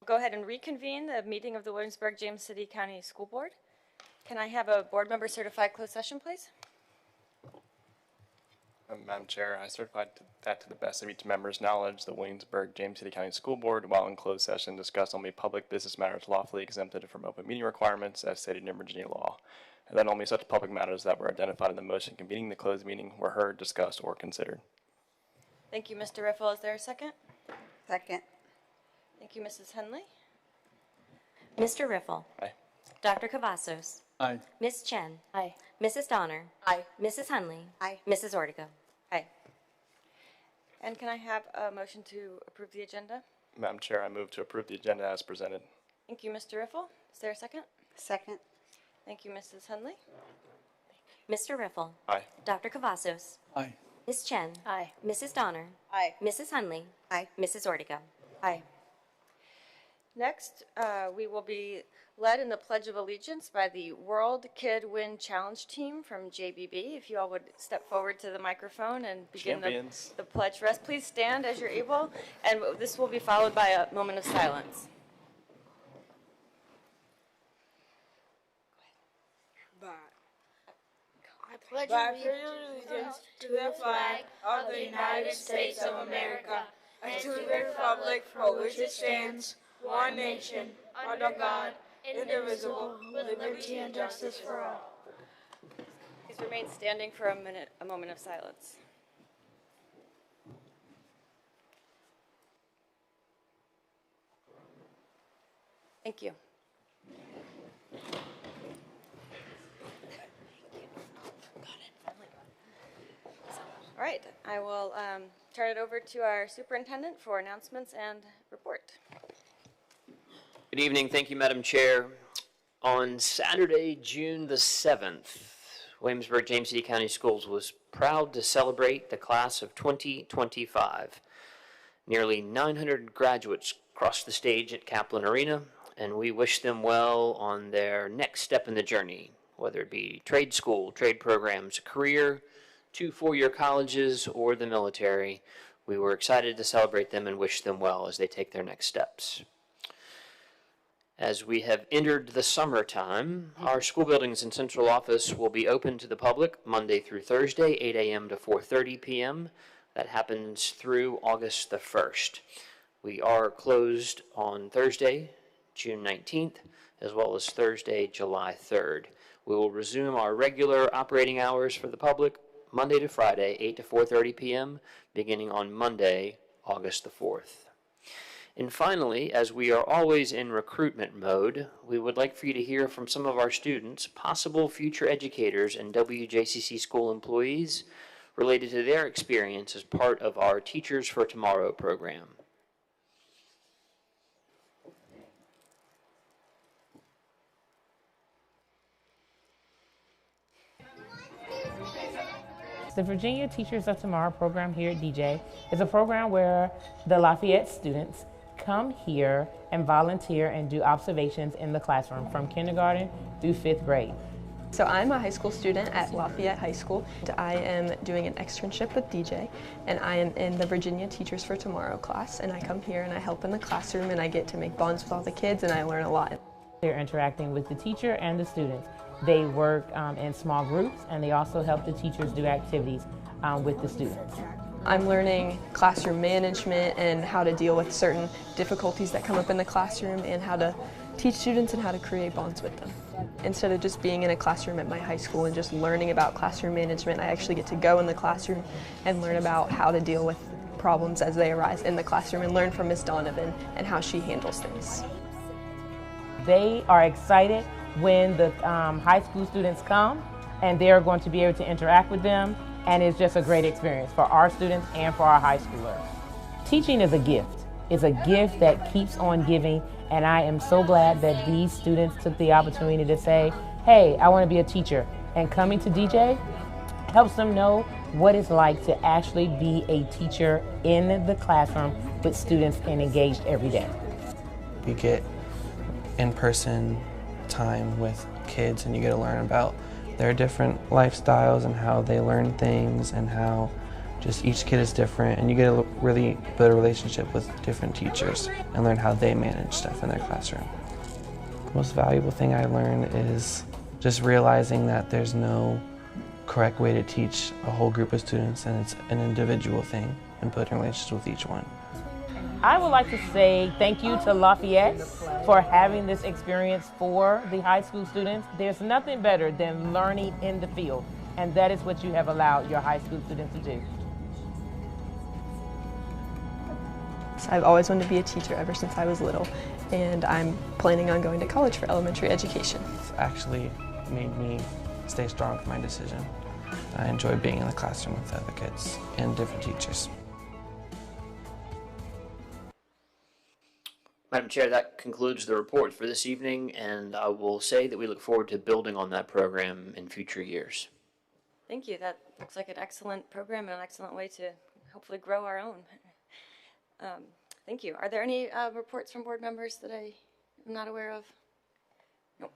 Go ahead and reconvene the meeting of the Williamsburg-James City County School Board. Can I have a board member certify closed session, please? Madam Chair, I certified that to the best of each member's knowledge, the Williamsburg-James City County School Board, while in closed session, discussed only public business matters lawfully exempted from open meeting requirements as stated in Virginia law, and that only such public matters that were identified in the motion convening the closed meeting were heard, discussed, or considered. Thank you, Mr. Riffle. Is there a second? Second. Thank you, Mrs. Henley. Mr. Riffle. Aye. Dr. Cavazos. Aye. Ms. Chen. Aye. Mrs. Donner. Aye. Mrs. Hunley. Aye. Mrs. Ortega. Aye. And can I have a motion to approve the agenda? Madam Chair, I move to approve the agenda as presented. Thank you, Mr. Riffle. Is there a second? Second. Thank you, Mrs. Henley. Mr. Riffle. Aye. Dr. Cavazos. Aye. Ms. Chen. Aye. Mrs. Donner. Aye. Mrs. Hunley. Aye. Mrs. Ortega. Aye. Next, we will be led in the Pledge of Allegiance by the World Kid Win Challenge team from JBB. If you all would step forward to the microphone and begin the pledge for us. Please stand as you're able, and this will be followed by a moment of silence. I pledge allegiance to the flag of the United States of America and to the republic for which it stands, one nation, under God, indivisible, with liberty and justice for all. Please remain standing for a moment of silence. Thank you. All right, I will turn it over to our superintendent for announcements and report. Good evening. Thank you, Madam Chair. On Saturday, June the 7th, Williamsburg-James City County Schools was proud to celebrate the class of 2025. Nearly 900 graduates crossed the stage at Kaplan Arena, and we wish them well on their next step in the journey, whether it be trade school, trade programs, career, 2 four-year colleges, or the military. We were excited to celebrate them and wish them well as they take their next steps. As we have entered the summertime, our school buildings and central office will be open to the public Monday through Thursday, 8 a.m. to 4:30 p.m. That happens through August the 1st. We are closed on Thursday, June 19th, as well as Thursday, July 3rd. We will resume our regular operating hours for the public Monday to Friday, 8 to 4:30 p.m., beginning on Monday, August the 4th. And finally, as we are always in recruitment mode, we would like for you to hear from some of our students, possible future educators and WJCC school employees, related to their experience as part of our Teachers for Tomorrow program. The Virginia Teachers of Tomorrow program here at DJ is a program where the Lafayette students come here and volunteer and do observations in the classroom from kindergarten through 5th grade. So I'm a high school student at Lafayette High School. I am doing an externship with DJ, and I am in the Virginia Teachers for Tomorrow class, and I come here and I help in the classroom, and I get to make bonds with all the kids, and I learn a lot. They're interacting with the teacher and the students. They work in small groups, and they also help the teachers do activities with the students. I'm learning classroom management and how to deal with certain difficulties that come up in the classroom and how to teach students and how to create bonds with them. Instead of just being in a classroom at my high school and just learning about classroom management, I actually get to go in the classroom and learn about how to deal with problems as they arise in the classroom and learn from Ms. Donovan and how she handles things. They are excited when the high school students come, and they're going to be able to interact with them, and it's just a great experience for our students and for our high schoolers. Teaching is a gift. It's a gift that keeps on giving, and I am so glad that these students took the opportunity to say, hey, I want to be a teacher. And coming to DJ helps them know what it's like to actually be a teacher in the classroom with students and engaged every day. You get in-person time with kids and you get to learn about their different lifestyles and how they learn things and how Just each kid is different, and you get to really build a relationship with different teachers and learn how they manage stuff in their classroom. The most valuable thing I learned is just realizing that there's no correct way to teach a whole group of students, and it's an individual thing, and building relationships with each one. I would like to say thank you to Lafayette for having this experience for the high school students. There's nothing better than learning in the field, and that is what you have allowed your high school students to do. I've always wanted to be a teacher ever since I was little, and I'm planning on going to college for elementary education. It's actually made me stay strong for my decision. I enjoy being in the classroom with other kids and different teachers. Madam Chair, that concludes the report for this evening, and I will say that we look forward to building on that program in future years. Thank you. That looks like an excellent program and an excellent way to hopefully grow our own. Thank you. Are there any reports from board members that I am not aware of? No.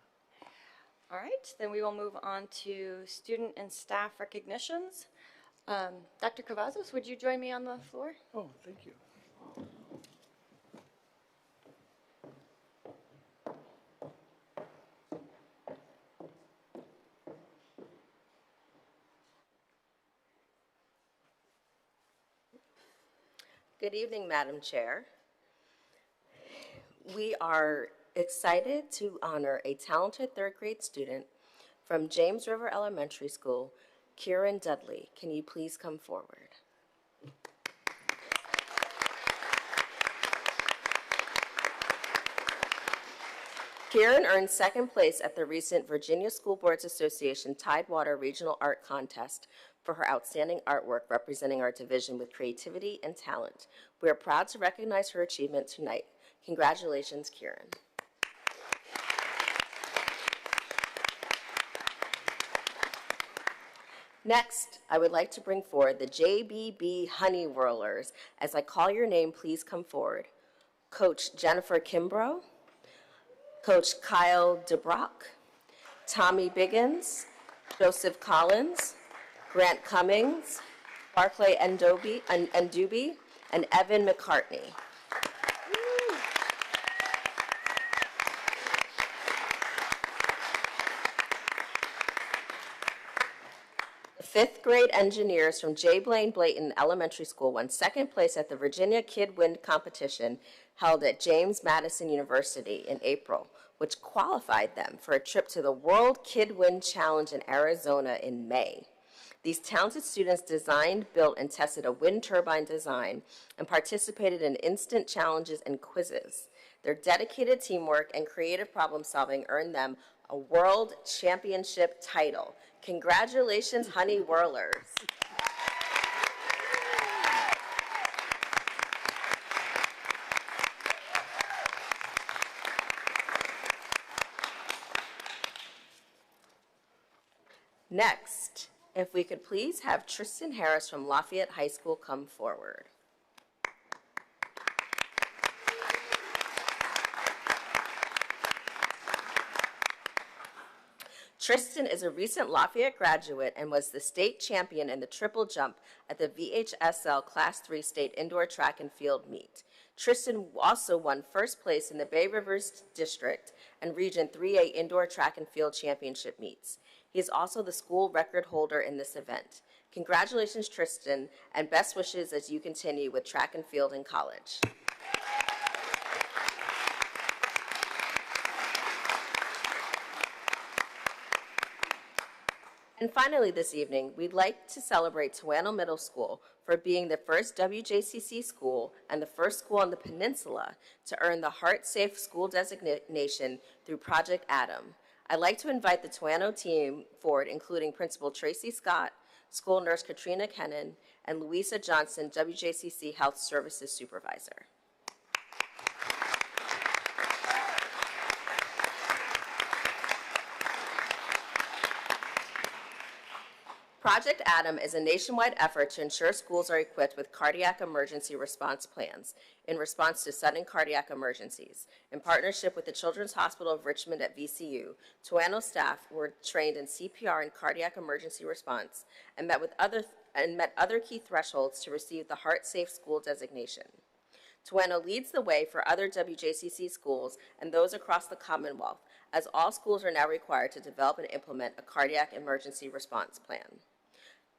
All right, then we will move on to student and staff recognitions. Dr. Cavazos, would you join me on the floor? Oh, thank you. Good evening, Madam Chair. We are excited to honor a talented third grade student from James River Elementary School, Kieran Dudley. Can you please come forward? Kieran earned second place at the recent Virginia School Boards Association Tidewater Regional Art Contest for her outstanding artwork representing our division with creativity and talent. We are proud to recognize her achievement tonight. Congratulations, Kieran. Next, I would like to bring forward the JBB Honey Whirlers. As I call your name, please come forward. Coach Jennifer Kimbrough, Coach Kyle DeBrock, Tommy Biggins, Joseph Collins, Grant Cummings, Barclay Ndubi, and Evan McCartney. Fifth grade engineers from J. Blaine Blayton Elementary School won second place at the Virginia Kid Wind competition held at James Madison University in April, which qualified them for a trip to the World Kid Wind Challenge in Arizona in May. These talented students designed, built, and tested a wind turbine design and participated in instant challenges and quizzes. Their dedicated teamwork and creative problem solving earned them a world championship title. Congratulations, Honey Whirlers. Next, if we could please have Tristan Harris from Lafayette High School come forward. Tristan is a recent Lafayette graduate and was the state champion in the triple jump at the VHSL Class 3 State Indoor Track and Field Meet. Tristan also won first place in the Bay Rivers District and Region 3A Indoor Track and Field Championship meets. He is also the school record holder in this event. Congratulations, Tristan, and best wishes as you continue with track and field in college. And finally this evening, we'd like to celebrate Toano Middle School for being the first WJCC school and the first school on the peninsula to earn the Heart Safe School designation through Project Adam. I'd like to invite the Toano team forward, including Principal Tracy Scott, School Nurse Katrina Kennan, and Louisa Johnson, WJCC Health Services Supervisor. Project Adam is a nationwide effort to ensure schools are equipped with cardiac emergency response plans in response to sudden cardiac emergencies. In partnership with the Children's Hospital of Richmond at VCU, Toano staff were trained in CPR and cardiac emergency response and met with other met other key thresholds to receive the Heart Safe School designation. Tueno leads the way for other WJCC schools and those across the Commonwealth, as all schools are now required to develop and implement a cardiac emergency response plan.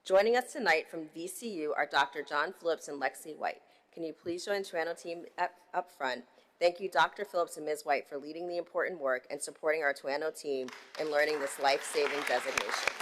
Joining us tonight from VCU are Dr. John Phillips and Lexi White. Can you please join the Tueno team up front? Thank you, Dr. Phillips and Ms. White, for leading the important work and supporting our Tueno team in learning this life-saving designation.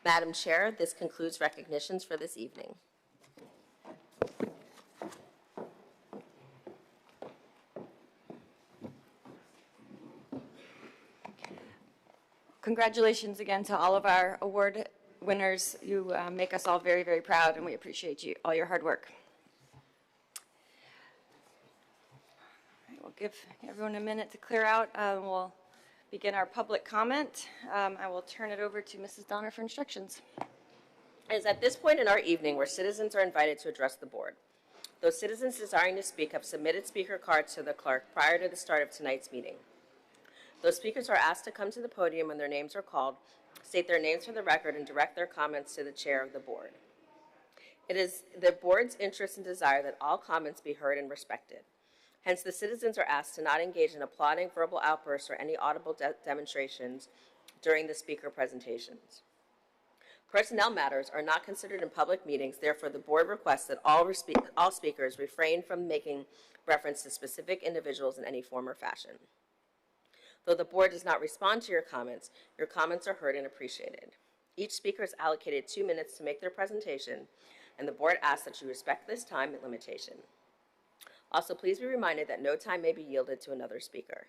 Madam Chair, this concludes recognitions for this evening. Congratulations again to all of our award winners. You make us all very, very proud, and we appreciate you, all your hard work. All right, we'll give everyone a minute to clear out. We'll begin our public comment. I will turn it over to Mrs. Donner for instructions. It is at this point in our evening where citizens are invited to address the board. Those citizens desiring to speak have submitted speaker cards to the clerk prior to the start of tonight's meeting. Those speakers are asked to come to the podium when their names are called, state their names for the record, and direct their comments to the chair of the board. It is the board's interest and desire that all comments be heard and respected. Hence, the citizens are asked to not engage in applauding, verbal outbursts, or any audible demonstrations during the speaker presentations. Personnel matters are not considered in public meetings. Therefore, the board requests that all speakers refrain from making reference to specific individuals in any form or fashion. Though the board does not respond to your comments are heard and appreciated. Each speaker is allocated 2 minutes to make their presentation, and the board asks that you respect this time limitation. Also, please be reminded that no time may be yielded to another speaker.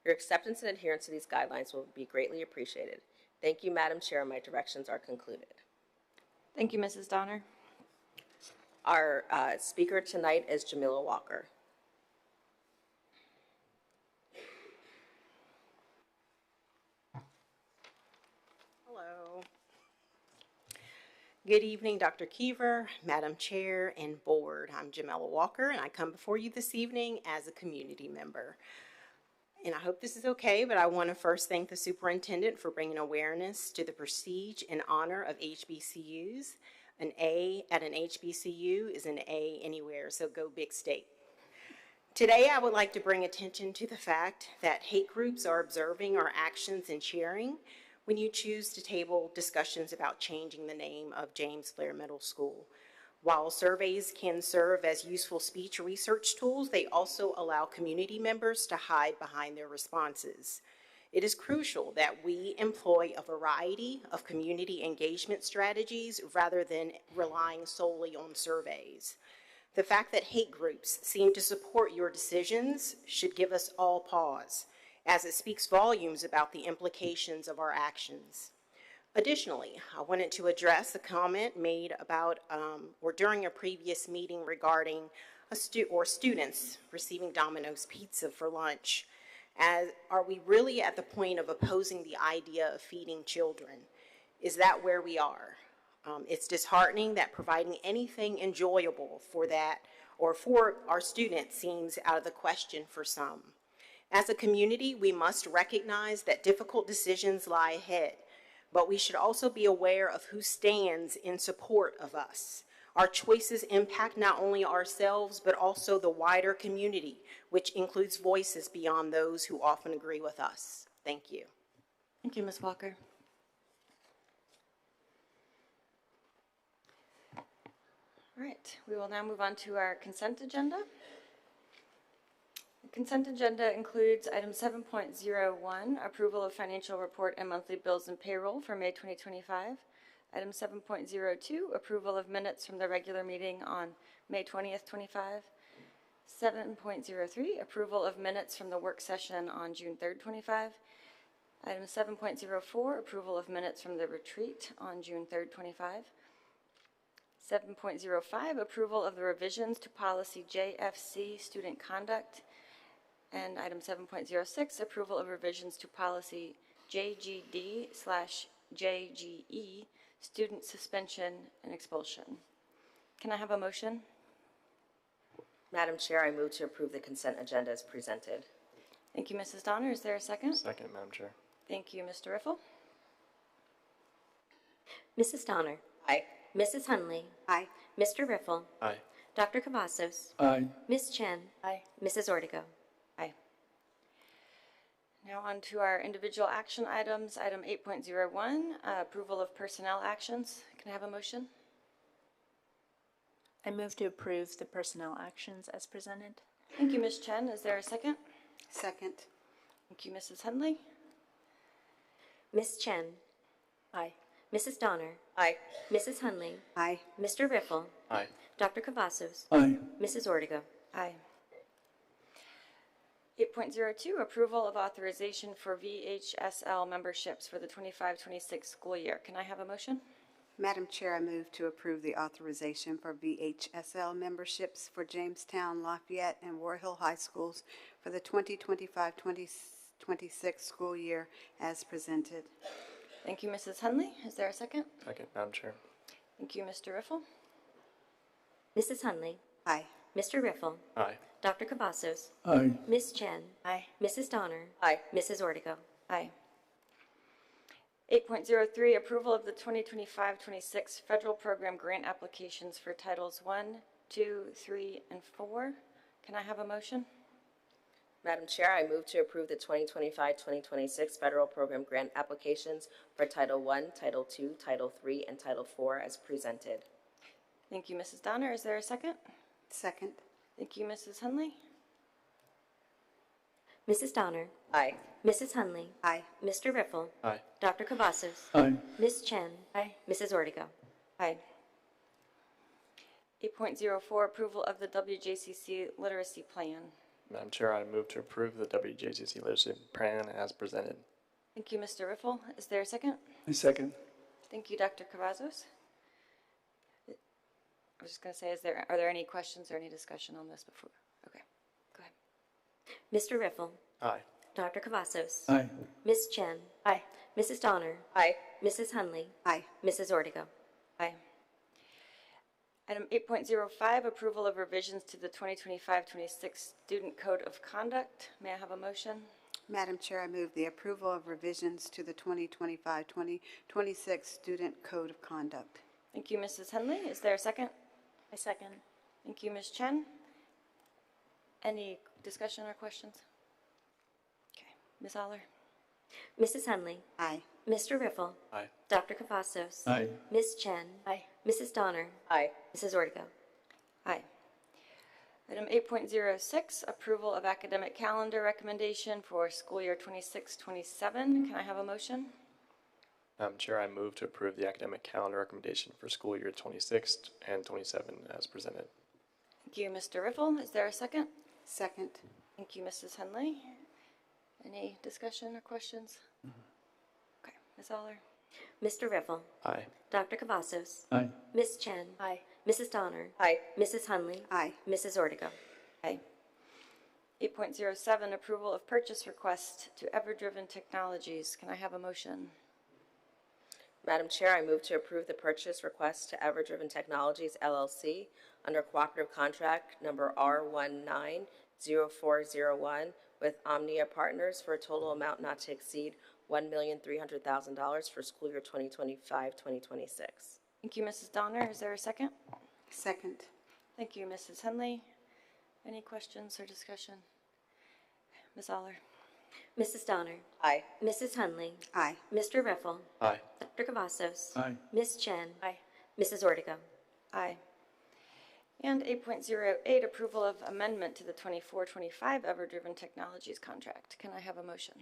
Your acceptance and adherence to these guidelines will be greatly appreciated. Thank you, Madam Chair. My directions are concluded. Thank you, Mrs. Donner. Our speaker tonight is Jamila Walker. Hello. Good evening, Dr. Keever, Madam Chair, and Board. I'm Jamila Walker, and I come before you this evening as a community member. And I hope this is okay, but I want to first thank the superintendent for bringing awareness to the prestige and honor of HBCUs. An A at an HBCU is an A anywhere, so go Big State. Today, I would like to bring attention to the fact that hate groups are observing our actions and cheering when you choose to table discussions about changing the name of James Blair Middle School. While surveys can serve as useful speech research tools, they also allow community members to hide behind their responses. It is crucial that we employ a variety of community engagement strategies rather than relying solely on surveys. The fact that hate groups seem to support your decisions should give us all pause, as it speaks volumes about the implications of our actions. Additionally, I wanted to address a comment made about or during a previous meeting regarding students receiving Domino's pizza for lunch. Are we really at the point of opposing the idea of feeding children? Is that where we are? It's disheartening that providing anything enjoyable for that or for our students seems out of the question for some. As a community, we must recognize that difficult decisions lie ahead, but we should also be aware of who stands in support of us. Our choices impact not only ourselves, but also the wider community, which includes voices beyond those who often agree with us. Thank you. Thank you, Ms. Walker. All right, we will now move on to our consent agenda. The consent agenda includes item 7.01, approval of financial report and monthly bills and payroll for May 2025. Item 7.02, approval of minutes from the regular meeting on May 20th, 25. 7.03, approval of minutes from the work session on June 3rd, 25. Item 7.04, approval of minutes from the retreat on June 3rd, 25. 7.05, approval of the revisions to policy JFC, student conduct. And item 7.06, approval of revisions to policy JGD/JGE, student suspension and expulsion. Can I have a motion? Madam Chair, I move to approve the consent agenda as presented. Thank you, Mrs. Donner. Is there a second? Second, Madam Chair. Thank you, Mr. Riffle. Mrs. Donner. Aye. Mrs. Hunley. Aye. Mr. Riffle. Aye. Dr. Cavazos. Aye. Ms. Chen. Aye. Mrs. Ortega. Aye. Now on to our individual action items. Item 8.01, approval of personnel actions. Can I have a motion? I move to approve the personnel actions as presented. Thank you, Ms. Chen. Is there a second? Second. Thank you, Mrs. Hundley. Ms. Chen. Aye. Mrs. Donner. Aye. Mrs. Hunley. Aye. Mr. Riffle. Aye. Dr. Cavazos. Aye. Mrs. Ortega. Aye. 8.02, approval of authorization for VHSL memberships for the 25-26 school year. Can I have a motion? Madam Chair, I move to approve the authorization for VHSL memberships for Jamestown, Lafayette, and War Hill High Schools for the 2025-2026 school year as presented. Thank you, Mrs. Hundley. Is there a second? Second, Madam Chair. Thank you, Mr. Riffle. Mrs. Hunley. Aye. Mr. Riffle. Aye. Dr. Cavazos. Aye. Ms. Chen. Aye. Mrs. Donner. Aye. Mrs. Ortega. Aye. 8.03, approval of the 2025-26 federal program grant applications for Titles 1, 2, 3, and 4. Can I have a motion? Madam Chair, I move to approve the 2025-2026 federal program grant applications for Title I, Title II, Title III, and Title IV as presented. Thank you, Mrs. Donner. Is there a second? Second. Thank you, Mrs. Hundley. Mrs. Donner. Aye. Mrs. Hunley. Aye. Mr. Riffle. Aye. Dr. Cavazos. Aye. Ms. Chen. Aye. Mrs. Ortega. Aye. 8.04, approval of the WJCC literacy plan. Madam Chair, I move to approve the WJCC leadership plan as presented. Thank you, Mr. Riffle. Is there a second? I second. Thank you, Dr. Cavazos. I was just going to say, are there any questions or any discussion on this before? Okay, go ahead. Mr. Riffle. Aye. Dr. Cavazos. Aye. Ms. Chen. Aye. Mrs. Donner. Aye. Mrs. Hunley. Aye. Mrs. Ortega. Aye. Item 8.05, approval of revisions to the 2025-26 Student Code of Conduct. May I have a motion? Madam Chair, I move the approval of revisions to the 2025-2026 Student Code of Conduct. Thank you, Mrs. Hundley. Is there a second? I second. Thank you, Ms. Chen. Any discussion or questions? Okay, Ms. Aller. Mrs. Hunley. Aye. Mr. Riffle. Aye. Dr. Cavazos. Aye. Ms. Chen. Aye. Mrs. Donner. Aye. Mrs. Ortega. Aye. Item 8.06, approval of academic calendar recommendation for school year 26-27. Can I have a motion? Madam Chair, I move to approve the academic calendar recommendation for school year 26 and 27 as presented. Thank you, Mr. Riffle. Is there a second? Second. Thank you, Mrs. Hundley. Any discussion or questions? Okay, Ms. Aller. Mr. Riffle. Aye. Dr. Cavazos. Aye. Ms. Chen. Aye. Mrs. Donner. Aye. Mrs. Hunley. Aye. Mrs. Ortega. Aye. 8.07, approval of purchase request to Ever-Driven Technologies. Can I have a motion? Madam Chair, I move to approve the purchase request to Ever-Driven Technologies, LLC, under cooperative contract number R190401 with Omnia Partners for a total amount not to exceed $1,300,000 for school year 2025-2026. Thank you, Mrs. Donner. Is there a second? Second. Thank you, Mrs. Hundley. Any questions or discussion? Ms. Aller. Mrs. Donner. Aye. Mrs. Hunley. Aye. Mr. Riffle. Aye. Dr. Cavazos. Aye. Ms. Chen. Aye. Mrs. Ortega. Aye. And 8.08, approval of amendment to the 24-25 Ever-Driven Technologies contract. Can I have a motion?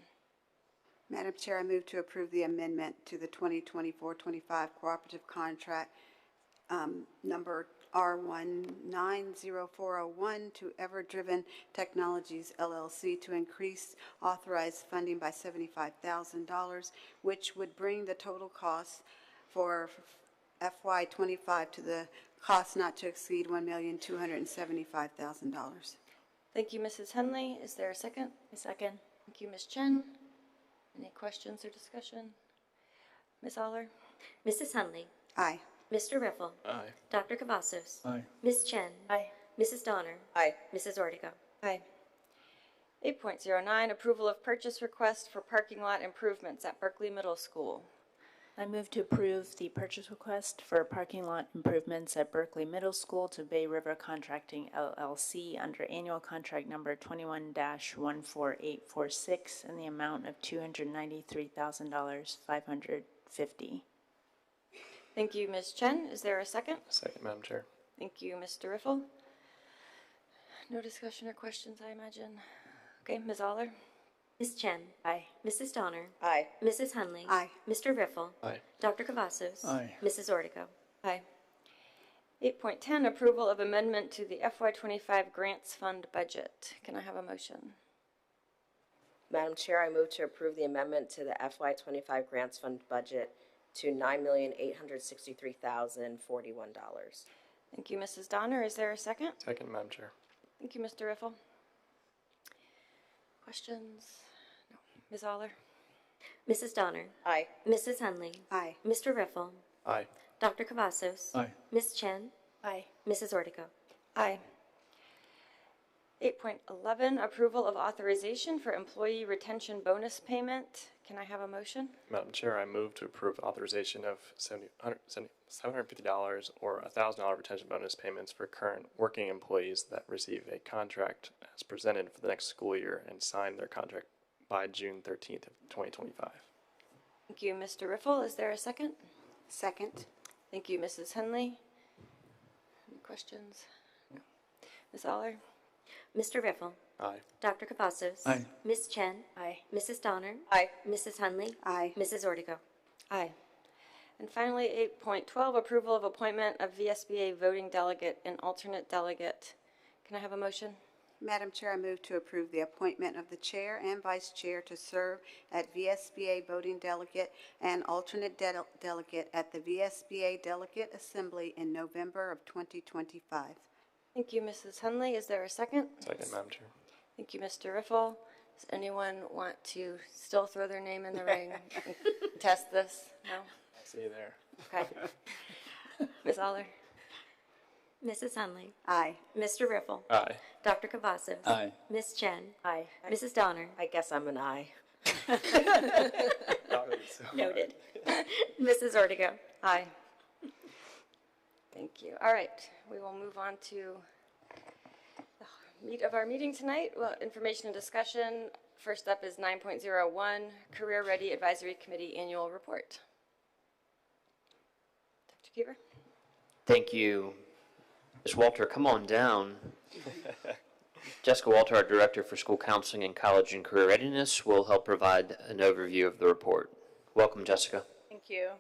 Madam Chair, I move to approve the amendment to the 2024-25 cooperative contract number R190401 to Ever-Driven Technologies LLC to increase authorized funding by $75,000, which would bring the total cost for FY25 to the cost not to exceed $1,275,000. Thank you, Mrs. Henley. Is there a second? A second. Thank you, Ms. Chen. Any questions or discussion? Ms. Aller? Mrs. Hunley. Aye. Mr. Riffle. Aye. Dr. Cavazos. Aye. Ms. Chen. Aye. Mrs. Donner. Aye. Mrs. Ortega. Aye. 8.09, approval of purchase request for parking lot improvements at Berkeley Middle School. I move to approve the purchase request for parking lot improvements at Berkeley Middle School to Bay River Contracting LLC under annual contract number 21-14846 in the amount of $293,550. Thank you, Ms. Chen. Is there a second? Second, Madam Chair. Thank you, Mr. Riffle. No discussion or questions, I imagine. Okay, Ms. Aller? Ms. Chen. Aye. Mrs. Donner. Aye. Mrs. Hunley. Aye. Mr. Riffle. Aye. Dr. Cavazos. Aye. Mrs. Ortega. Aye. 8.10, approval of amendment to the FY25 grants fund budget. Can I have a motion? Madam Chair, I move to approve the amendment to the FY25 Grants Fund budget to $9,863,041. Thank you, Mrs. Donner. Is there a second? Second, Madam Chair. Thank you, Mr. Riffle. Questions? No. Ms. Aller? Mrs. Donner. Aye. Mrs. Hunley. Aye. Mr. Riffle. Aye. Dr. Cavazos. Aye. Ms. Chen. Aye. Mrs. Ortega. Aye. 8.11, approval of authorization for employee retention bonus payment. Can I have a motion? Madam Chair, I move to approve authorization of $750 or $1,000 retention bonus payments for current working employees that receive a contract as presented for the next school year and sign their contract by June 13th of 2025. Thank you, Mr. Riffle. Is there a second? Second. Thank you, Mrs. Henley. Any questions? No. Ms. Aller? Mr. Riffle. Aye. Dr. Cavazos. Aye. Ms. Chen. Aye. Mrs. Donner. Aye. Mrs. Hunley. Aye. Mrs. Ortega. Aye. And finally, 8.12, approval of appointment of VSBA voting delegate and alternate delegate. Can I have a motion? Madam Chair, I move to approve the appointment of the chair and vice chair to serve at VSBA voting delegate and alternate delegate at the VSBA Delegate Assembly in November of 2025. Thank you, Mrs. Henley. Is there a second? Second, Madam Chair. Thank you, Mr. Riffle. Does anyone want to still throw their name in the ring and test this? No? See you there. Okay. Ms. Aller? Mrs. Hunley. Aye. Mr. Riffle. Aye. Dr. Cavazos. Aye. Ms. Chen. Aye. Mrs. Donner. I guess I'm an aye. Noted. Mrs. Ortega. Aye. Thank you. All right, we will move on to the meat of our meeting tonight. Well, information and discussion. First up is 9.01, Career Ready Advisory Committee Annual Report. Dr. Keever? Thank you. Ms. Walter, come on down. Jessica Walter, our Director for School Counseling and College and Career Readiness, will help provide an overview of the report. Welcome, Jessica. Thank you.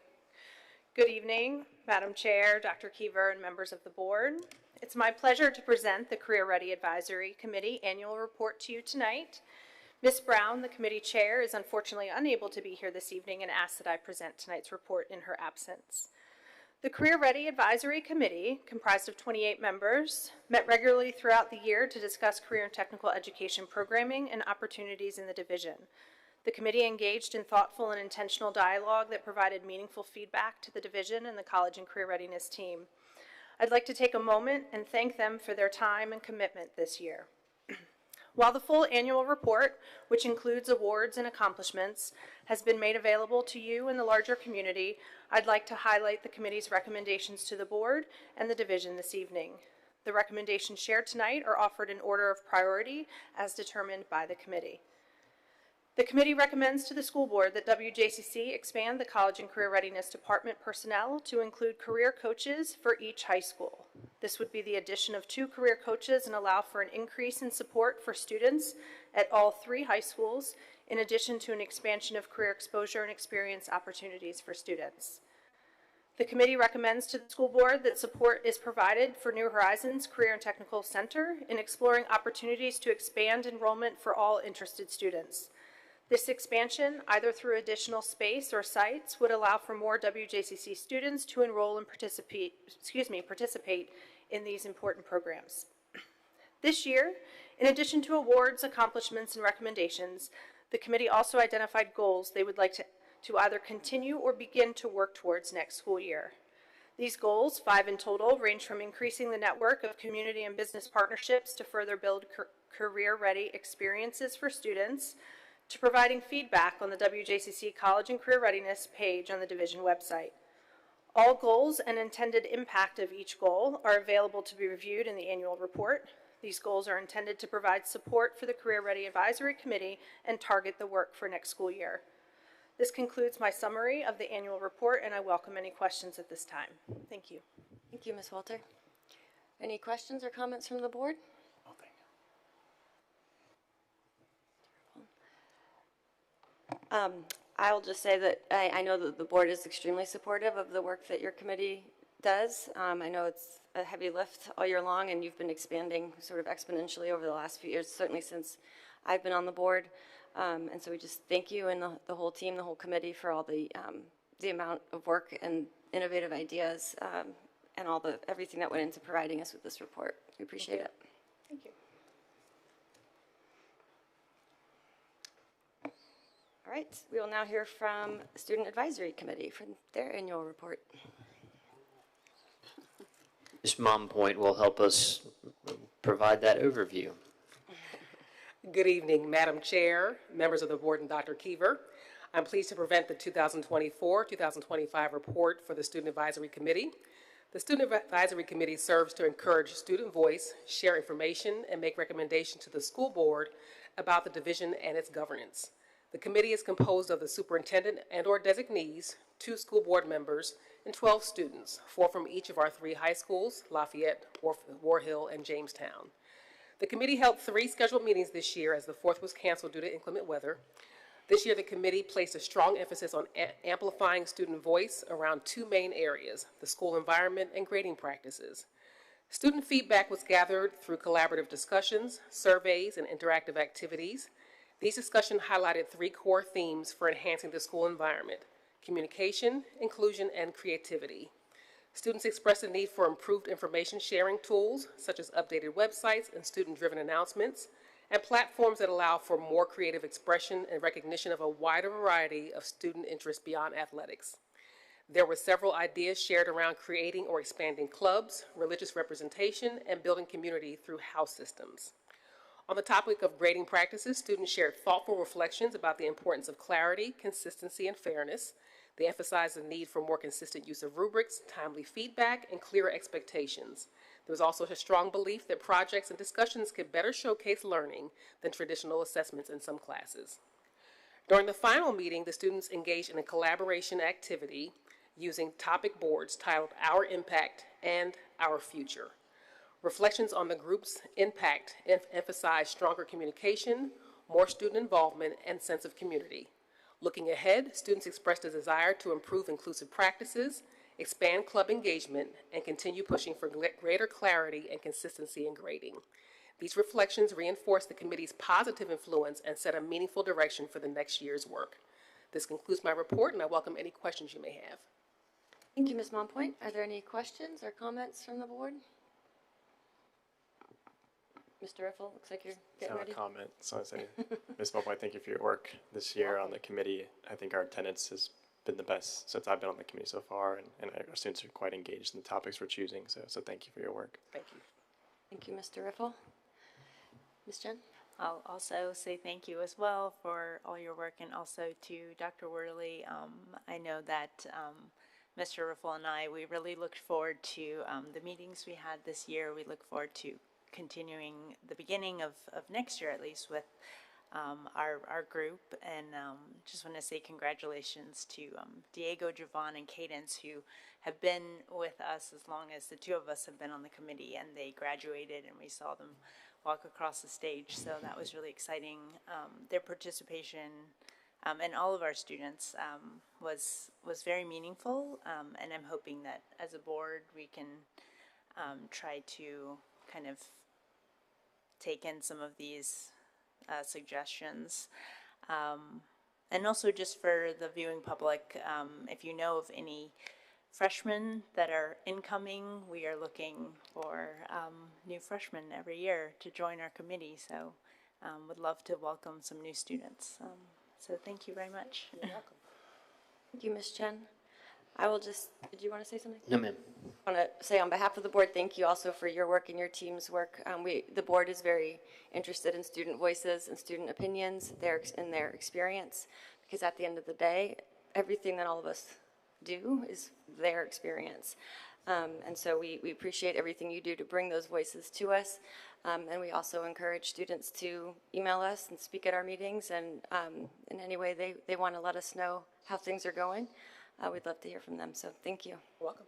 Good evening, Madam Chair, Dr. Keever, and members of the board. It's my pleasure to present the Career Ready Advisory Committee Annual Report to you tonight. Ms. Brown, the committee chair, is unfortunately unable to be here this evening and asks that I present tonight's report in her absence. The Career Ready Advisory Committee, comprised of 28 members, met regularly throughout the year to discuss career and technical education programming and opportunities in the division. The committee engaged in thoughtful and intentional dialogue that provided meaningful feedback to the division and the college and career readiness team. I'd like to take a moment and thank them for their time and commitment this year. While the full annual report, which includes awards and accomplishments, has been made available to you and the larger community, I'd like to highlight the committee's recommendations to the board and the division this evening. The recommendations shared tonight are offered in order of priority as determined by the committee. The committee recommends to the school board that WJCC expand the College and Career Readiness Department personnel to include career coaches for each high school. This would be the addition of 2 career coaches and allow for an increase in support for students at all 3 high schools, in addition to an expansion of career exposure and experience opportunities for students. The committee recommends to the school board that support is provided for New Horizons Career and Technical Center in exploring opportunities to expand enrollment for all interested students. This expansion, either through additional space or sites, would allow for more WJCC students to enroll and participate in these important programs. This year, in addition to awards, accomplishments, and recommendations, the committee also identified goals they would like to either continue or begin to work towards next school year. These goals, 5 in total, range from increasing the network of community and business partnerships to further build career-ready experiences for students, to providing feedback on the WJCC College and Career Readiness page on the division website. All goals and intended impact of each goal are available to be reviewed in the annual report. These goals are intended to provide support for the Career Ready Advisory Committee and target the work for next school year. This concludes my summary of the annual report, and I welcome any questions at this time. Thank you. Thank you, Ms. Walter. Any questions or comments from the board? I'll just say that I know that the board is extremely supportive of the work that your committee does. I know it's a heavy lift all year long, and you've been expanding sort of exponentially over the last few years, certainly since I've been on the board. And so we just thank you and the whole team, the whole committee for all the amount of work and innovative ideas and everything that went into providing us with this report. We appreciate it. Thank you. All right, we will now hear from the Student Advisory Committee for their annual report. Ms. Mompoint will help us provide that overview. Good evening, Madam Chair, members of the board, and Dr. Keever. I'm pleased to present the 2024-2025 report for the Student Advisory Committee. The Student Advisory Committee serves to encourage student voice, share information, and make recommendations to the school board about the division and its governance. The committee is composed of the superintendent and/or designees, 2 school board members, and 12 students, 4 from each of our 3 high schools, Lafayette, War Hill, and Jamestown. The committee held 3 scheduled meetings this year as the 4th was canceled due to inclement weather. This year, the committee placed a strong emphasis on amplifying student voice around 2 main areas, the school environment and grading practices. Student feedback was gathered through collaborative discussions, surveys, and interactive activities. These discussions highlighted 3 core themes for enhancing the school environment: communication, inclusion, and creativity. Students expressed a need for improved information sharing tools, such as updated websites and student-driven announcements, and platforms that allow for more creative expression and recognition of a wider variety of student interests beyond athletics. There were several ideas shared around creating or expanding clubs, religious representation, and building community through house systems. On the topic of grading practices, students shared thoughtful reflections about the importance of clarity, consistency, and fairness. They emphasized the need for more consistent use of rubrics, timely feedback, and clearer expectations. There was also a strong belief that projects and discussions could better showcase learning than traditional assessments in some classes. During the final meeting, the students engaged in a collaboration activity using topic boards titled Our Impact and Our Future. Reflections on the group's impact emphasized stronger communication, more student involvement, and sense of community. Looking ahead, students expressed a desire to improve inclusive practices, expand club engagement, and continue pushing for greater clarity and consistency in grading. These reflections reinforce the committee's positive influence and set a meaningful direction for the next year's work. This concludes my report, and I welcome any questions you may have. Thank you, Ms. Mompoint. Are there any questions or comments from the board? Mr. Riffle, looks like you're getting ready. Not a comment. So I say, Ms. Mompoint, thank you for your work this year on the committee. I think our attendance has been the best since I've been on the committee so far, and our students are quite engaged in the topics we're choosing. So thank you for your work. Thank you. Thank you, Mr. Riffle. Ms. Jen? I'll also say thank you as well for all your work, and also to Dr. Worley. I know that Mr. Riffle and I, we really looked forward to the meetings we had this year. We look forward to continuing the beginning of next year, at least, with our group. And just want to say congratulations to Diego, Javon, and Cadence, who have been with us as long as the 2 of us have been on the committee, and they graduated and we saw them walk across the stage. So that was really exciting. Their participation and all of our students was very meaningful, and I'm hoping that as a board we can try to kind of take in some of these suggestions. And also just for the viewing public, if you know of any freshmen that are incoming, we are looking for new freshmen every year to join our committee, so would love to welcome some new students. So thank you very much. You're welcome. Thank you, Ms. Chen. I will just, did you want to say something? No, ma'am. I want to say on behalf of the board, thank you also for your work and your team's work. The board is very interested in student voices and student opinions, their experience, because at the end of the day, everything that all of us do is their experience. And so we appreciate everything you do to bring those voices to us. And we also encourage students to email us and speak at our meetings, and in any way they want to let us know how things are going. We'd love to hear from them, so thank you. You're welcome.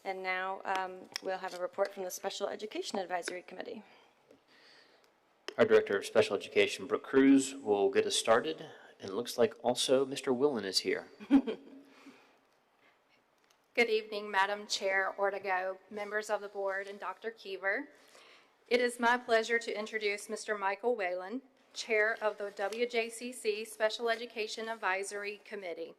And now we'll have a report from the Special Education Advisory Committee. Our Director of Special Education, Brooke Cruz, will get us started. And it looks like also Mr. Willen is here. Good evening, Madam Chair Ortego, members of the board, and Dr. Keever. It is my pleasure to introduce Mr. Michael Whalen, Chair of the WJCC Special Education Advisory Committee.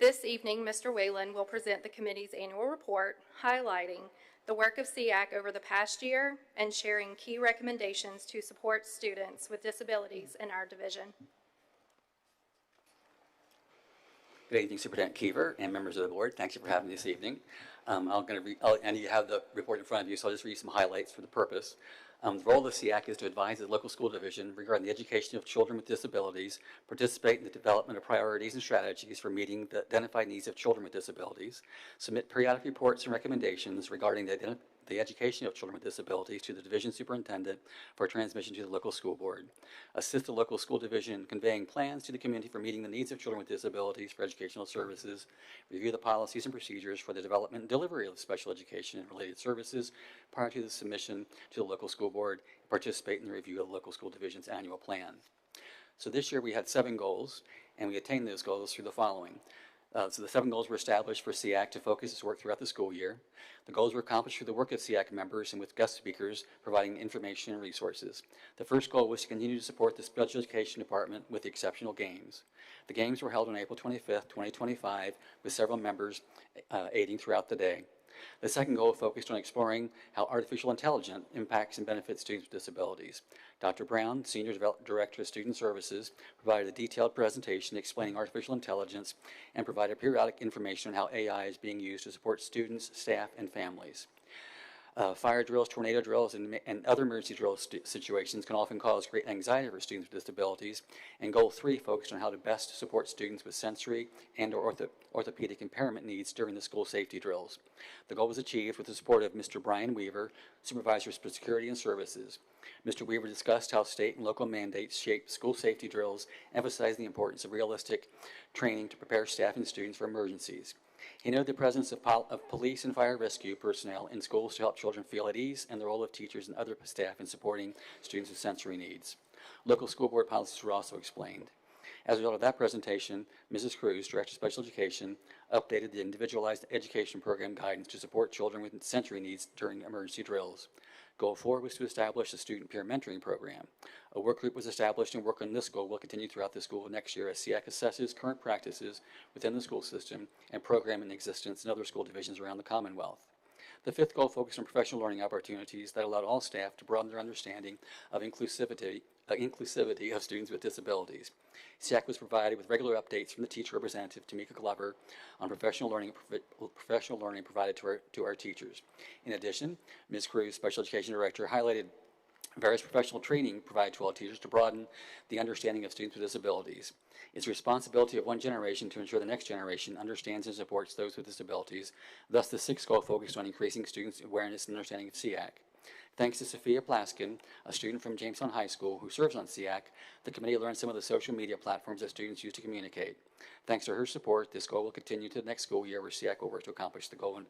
This evening, Mr. Whalen will present the committee's annual report, highlighting the work of SEAC over the past year and sharing key recommendations to support students with disabilities in our division. Good evening, Superintendent Keever and members of the board. Thank you for having me this evening. And you have the report in front of you, so I'll just read some highlights for the purpose. The role of SEAC is to advise the local school division regarding the education of children with disabilities, participate in the development of priorities and strategies for meeting the identified needs of children with disabilities, submit periodic reports and recommendations regarding the education of children with disabilities to the division superintendent for transmission to the local school board, assist the local school division in conveying plans to the community for meeting the needs of children with disabilities for educational services, review the policies and procedures for the development and delivery of special education and related services prior to the submission to the local school board, and participate in the review of the local school division's annual plan. So this year we had 7 goals, and we attained those goals through the following. So the 7 goals were established for SEAC to focus its work throughout the school year. The goals were accomplished through the work of SEAC members and with guest speakers providing information and resources. The first goal was to continue to support the Special Education Department with the exceptional games. The games were held on April 25th, 2025, with several members aiding throughout the day. The second goal focused on exploring how artificial intelligence impacts and benefits students with disabilities. Dr. Brown, Senior Director of Student Services, provided a detailed presentation explaining artificial intelligence and provided periodic information on how AI is being used to support students, staff, and families. Fire drills, tornado drills, and other emergency drill situations can often cause great anxiety for students with disabilities, and Goal 3 focused on how to best support students with sensory and or orthopedic impairment needs during the school safety drills. The goal was achieved with the support of Mr. Brian Weaver, Supervisor for Security and Services. Mr. Weaver discussed how state and local mandates shape school safety drills, emphasizing the importance of realistic training to prepare staff and students for emergencies. He noted the presence of police and fire rescue personnel in schools to help children feel at ease, and the role of teachers and other staff in supporting students with sensory needs. Local school board policies were also explained. As a result of that presentation, Mrs. Cruz, Director of Special Education, updated the individualized education program guidance to support children with sensory needs during emergency drills. Goal 4 was to establish a student peer mentoring program. A work group was established, and work on this goal will continue throughout the school next year as SEAC assesses current practices within the school system and program in existence in other school divisions around the Commonwealth. The 5th goal focused on professional learning opportunities that allowed all staff to broaden their understanding of inclusivity of students with disabilities. SEAC was provided with regular updates from the teacher representative, Tamika Glover, on professional learning provided to our teachers. In addition, Ms. Cruz, Special Education Director, highlighted various professional training provided to all teachers to broaden the understanding of students with disabilities. It's the responsibility of one generation to ensure the next generation understands and supports those with disabilities. Thus, the 6th goal focused on increasing students' awareness and understanding of SEAC. Thanks to Sophia Plaskin, a student from Jamestown High School who serves on SEAC, the committee learned some of the social media platforms that students use to communicate. Thanks to her support, this goal will continue to the next school year where SEAC will work to accomplish the goal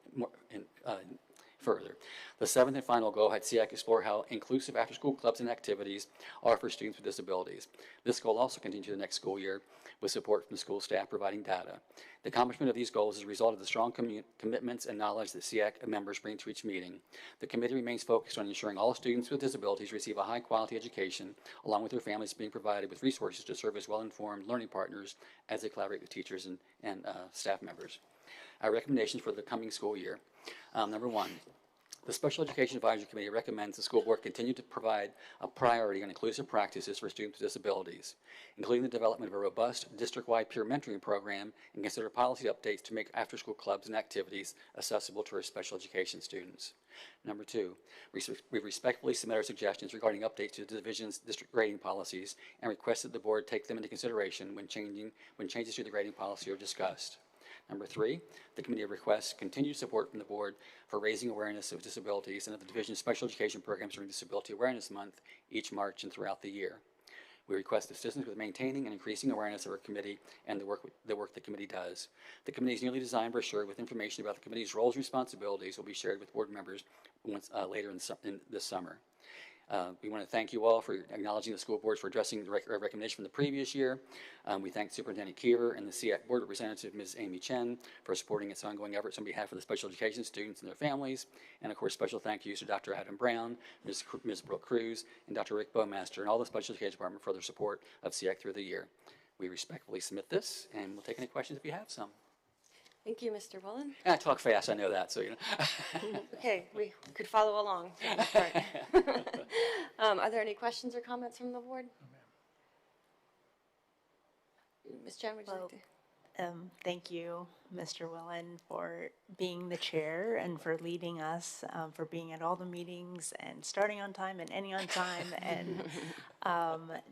further. The seventh and final goal had SEAC explore how inclusive after-school clubs and activities are for students with disabilities. This goal also continued to the next school year with support from the school staff providing data. The accomplishment of these goals is a result of the strong commitments and knowledge that SEAC members bring to each meeting. The committee remains focused on ensuring all students with disabilities receive a high-quality education, along with their families being provided with resources to serve as well-informed learning partners as they collaborate with teachers and staff members. Our recommendations for the coming school year. Number one, the Special Education Advisory Committee recommends the school board continue to provide a priority on inclusive practices for students with disabilities, including the development of a robust district-wide peer mentoring program, and consider policy updates to make after-school clubs and activities accessible to our special education students. Number two, we respectfully submit our suggestions regarding updates to the division's district grading policies and request that the board take them into consideration when changes to the grading policy are discussed. Number three, the committee requests continued support from the board for raising awareness of disabilities and of the division's special education programs during Disability Awareness Month each March and throughout the year. We request assistance with maintaining and increasing awareness of our committee and the work the committee does. The committee's newly designed brochure with information about the committee's roles and responsibilities will be shared with board members later in this summer. We want to thank you all for acknowledging the school boards for addressing the recommendation from the previous year. We thank Superintendent Kiever and the SEAC board representative, Ms. Amy Chen, for supporting its ongoing efforts on behalf of the special education students and their families. And of course, special thank yous to Dr. Adam Brown, Ms. Brooke Cruz, and Dr. Rick Bowmaster, and all the special education department for their support of SEAC through the year. We respectfully submit this, and we'll take any questions if you have some. Thank you, Mr. Woolen. I talk fast, I know that, so you know. Okay, we could follow along. Are there any questions or comments from the board? Ms. Chen, would you like to? Thank you, Mr. Woolen, for being the chair and for leading us, for being at all the meetings and starting on time and ending on time and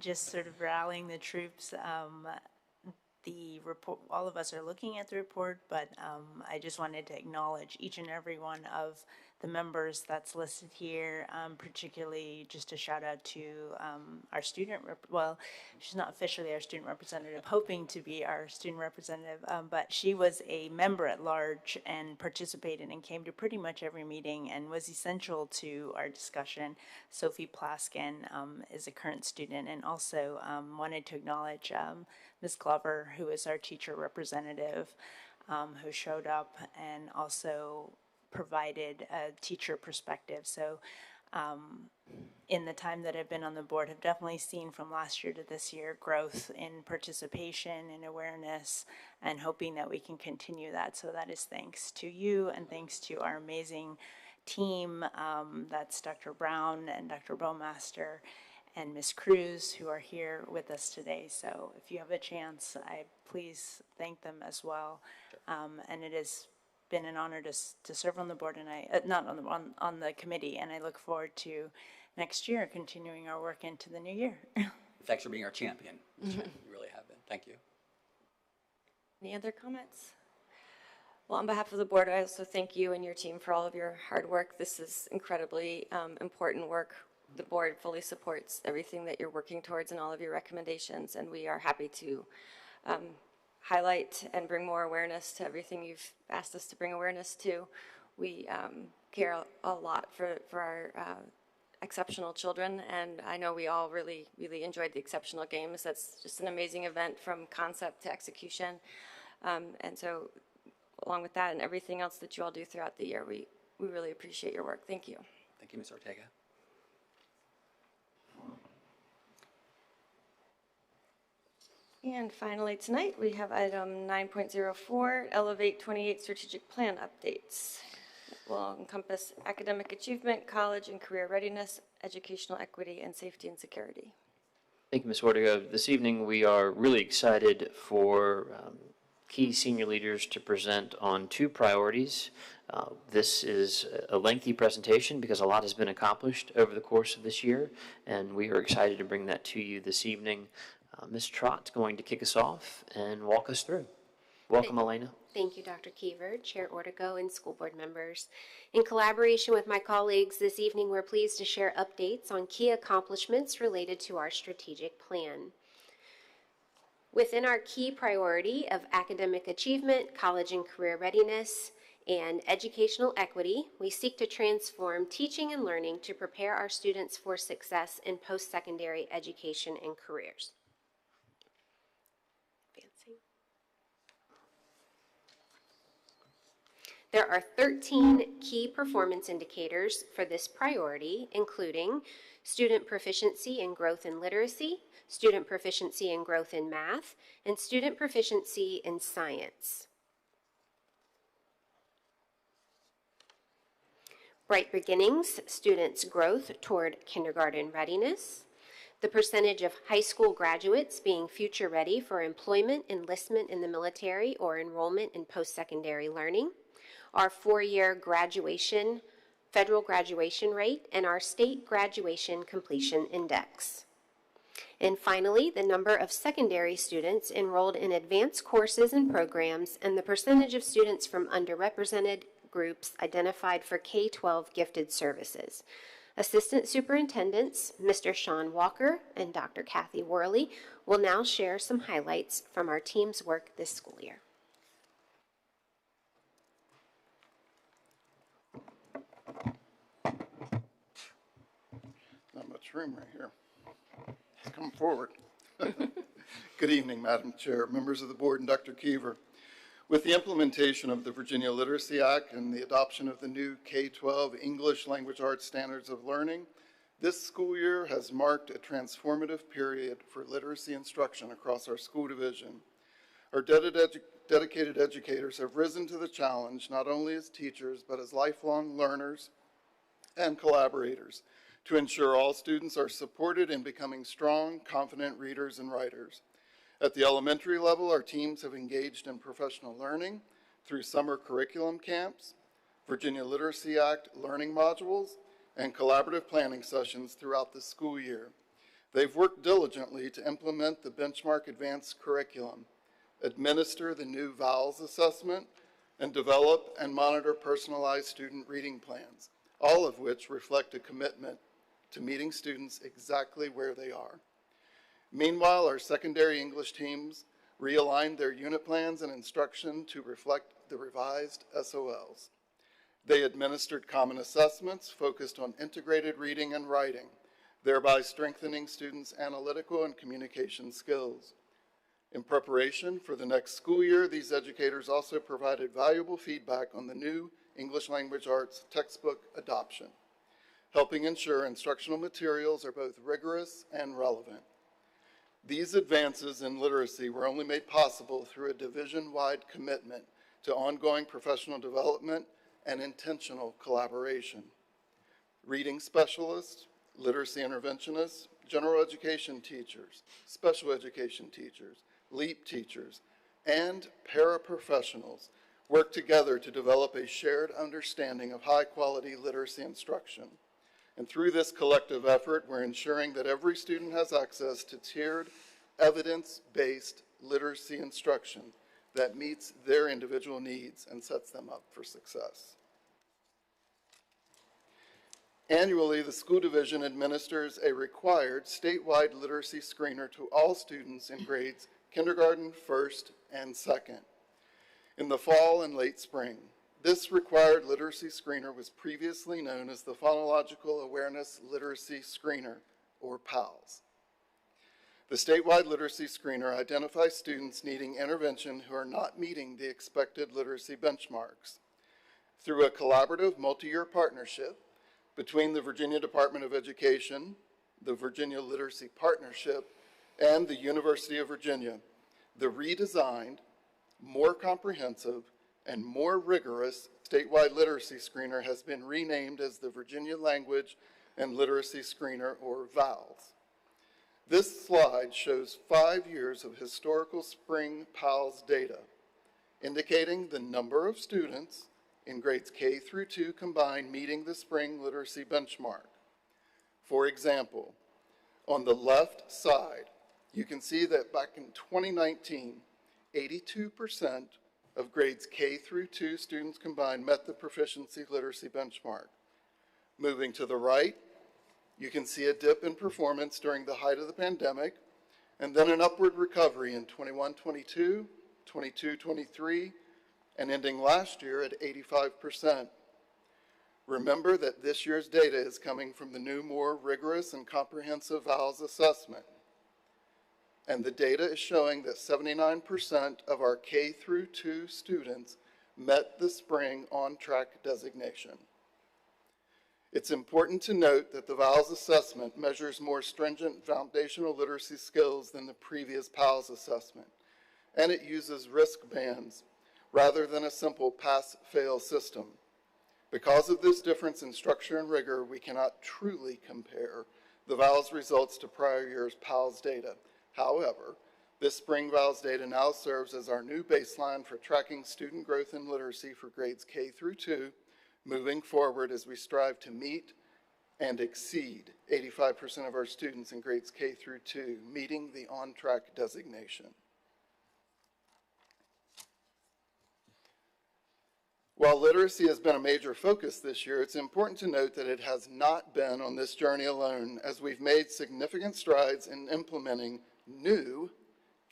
just sort of rallying the troops. The report, all of us are looking at the report, but I just wanted to acknowledge each and every one of the members that's listed here, particularly just a shout out to our student, well, she's not officially our student representative, hoping to be our student representative, but she was a member at large and participated and came to pretty much every meeting and was essential to our discussion. Sophie Plaskin is a current student, and also wanted to acknowledge Ms. Glover, who is our teacher representative, who showed up and also provided a teacher perspective. So in the time that I've been on the board, have definitely seen from last year to this year growth in participation and awareness, and hoping that we can continue that. So that is thanks to you and thanks to our amazing team. That's Dr. Brown and Dr. Bowmaster and Ms. Cruz, who are here with us today. So if you have a chance, please thank them as well. And it has been an honor to serve on the board, and on the committee, and I look forward to next year continuing our work into the new year. Thanks for being our champion. You really have been. Thank you. Any other comments? Well, on behalf of the board, I also thank you and your team for all of your hard work. This is incredibly important work. The board fully supports everything that you're working towards and all of your recommendations, and we are happy to highlight and bring more awareness to everything you've asked us to bring awareness to. We care a lot for our exceptional children, and I know we all really enjoyed the exceptional games. That's just an amazing event from concept to execution. And so along with that and everything else that you all do throughout the year, we really appreciate your work. Thank you. Thank you, Ms. Ortega. And finally tonight, we have item 9.04, Elevate 28 Strategic Plan Updates. It will encompass academic achievement, college and career readiness, educational equity, and safety and security. Thank you, Ms. Ortega. This evening, we are really excited for key senior leaders to present on two priorities. This is a lengthy presentation because a lot has been accomplished over the course of this year, and we are excited to bring that to you this evening. Ms. Trott's going to kick us off and walk us through. Welcome, Elena. Thank you, Dr. Kiever, Chair Ortego, and school board members. In collaboration with my colleagues this evening, we're pleased to share updates on key accomplishments related to our strategic plan. Within our key priority of academic achievement, college and career readiness, and educational equity, we seek to transform teaching and learning to prepare our students for success in post-secondary education and careers. There are 13 key performance indicators for this priority, including student proficiency and growth in literacy, student proficiency and growth in math, and student proficiency in science. Bright Beginnings, students' growth toward kindergarten readiness, the percentage of high school graduates being future ready for employment, enlistment in the military, or enrollment in post-secondary learning, our 4-year graduation, federal graduation rate, and our state graduation completion index. And finally, the number of secondary students enrolled in advanced courses and programs, and the percentage of students from underrepresented groups identified for K-12 gifted services. Assistant Superintendents, Mr. Sean Walker and Dr. Kathy Worley, will now share some highlights from our team's work this school year. Not much room right here. Let's come forward. Good evening, Madam Chair, members of the board, and Dr. Keever. With the implementation of the Virginia Literacy Act and the adoption of the new K-12 English Language Arts Standards of Learning, this school year has marked a transformative period for literacy instruction across our school division. Our dedicated educators have risen to the challenge not only as teachers, but as lifelong learners and collaborators to ensure all students are supported in becoming strong, confident readers and writers. At the elementary level, our teams have engaged in professional learning through summer curriculum camps, Virginia Literacy Act learning modules, and collaborative planning sessions throughout the school year. They've worked diligently to implement the benchmark advanced curriculum, administer the new vowels assessment, and develop and monitor personalized student reading plans, all of which reflect a commitment to meeting students exactly where they are. Meanwhile, our secondary English teams realigned their unit plans and instruction to reflect the revised SOLs. They administered common assessments focused on integrated reading and writing, thereby strengthening students' analytical and communication skills. In preparation for the next school year, these educators also provided valuable feedback on the new English Language Arts textbook adoption, helping ensure instructional materials are both rigorous and relevant. These advances in literacy were only made possible through a division-wide commitment to ongoing professional development and intentional collaboration. Reading specialists, literacy interventionists, general education teachers, special education teachers, LEAP teachers, and paraprofessionals work together to develop a shared understanding of high-quality literacy instruction. And through this collective effort, we're ensuring that every student has access to tiered, evidence-based literacy instruction that meets their individual needs and sets them up for success. Annually, the school division administers a required statewide literacy screener to all students in grades kindergarten, first, and second. In the fall and late spring, this required literacy screener was previously known as the Phonological Awareness Literacy Screener, or PALS. The statewide literacy screener identifies students needing intervention who are not meeting the expected literacy benchmarks. Through a collaborative multi-year partnership between the Virginia Department of Education, the Virginia Literacy Partnership, and the University of Virginia, the redesigned, more comprehensive, and more rigorous statewide literacy screener has been renamed as the Virginia Language and Literacy Screener, or VALS. This slide shows 5 years of historical spring PALS data, indicating the number of students in grades K through 2 combined meeting the spring literacy benchmark. For example, on the left side, you can see that back in 2019, 82% of grades K through 2 students combined met the proficiency literacy benchmark. Moving to the right, you can see a dip in performance during the height of the pandemic, and then an upward recovery in 21-22, 22-23, and ending last year at 85%. Remember that this year's data is coming from the new, more rigorous and comprehensive VALS assessment. And the data is showing that 79% of our K through 2 students met the spring on-track designation. It's important to note that the VALS assessment measures more stringent foundational literacy skills than the previous PALS assessment, and it uses risk bands rather than a simple pass-fail system. Because of this difference in structure and rigor, we cannot truly compare the VALS results to prior year's PALS data. However, this spring VALS data now serves as our new baseline for tracking student growth and literacy for grades K through 2, moving forward as we strive to meet and exceed 85% of our students in grades K through 2, meeting the on-track designation. While literacy has been a major focus this year, it's important to note that it has not been on this journey alone, as we've made significant strides in implementing new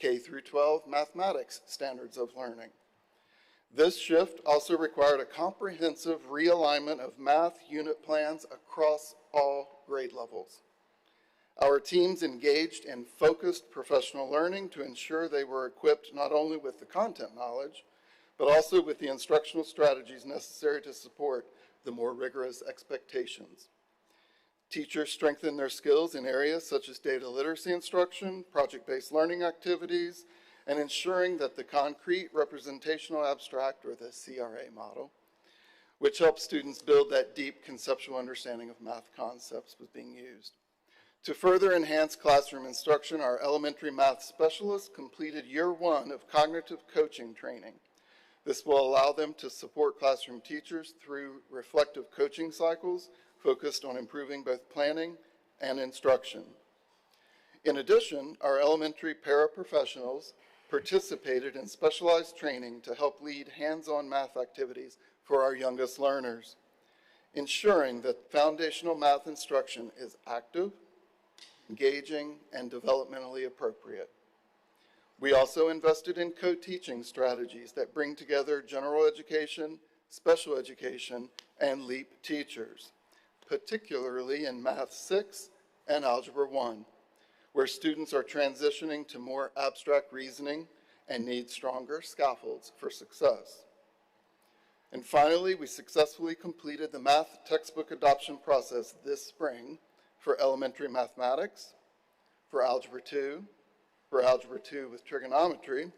K through 12 mathematics standards of learning. This shift also required a comprehensive realignment of math unit plans across all grade levels. Our teams engaged in focused professional learning to ensure they were equipped not only with the content knowledge, but also with the instructional strategies necessary to support the more rigorous expectations. Teachers strengthened their skills in areas such as data literacy instruction, project-based learning activities, and ensuring that the concrete representational abstract, or the CRA model, which helps students build that deep conceptual understanding of math concepts, was being used. To further enhance classroom instruction, our elementary math specialists completed year 1 of cognitive coaching training. This will allow them to support classroom teachers through reflective coaching cycles focused on improving both planning and instruction. In addition, our elementary paraprofessionals participated in specialized training to help lead hands-on math activities for our youngest learners, ensuring that foundational math instruction is active, engaging, and developmentally appropriate. We also invested in co-teaching strategies that bring together general education, special education, and LEAP teachers, particularly in Math 6 and Algebra 1, where students are transitioning to more abstract reasoning and need stronger scaffolds for success. And finally, we successfully completed the math textbook adoption process this spring for elementary mathematics, for Algebra 2, for Algebra 2 with trigonometry.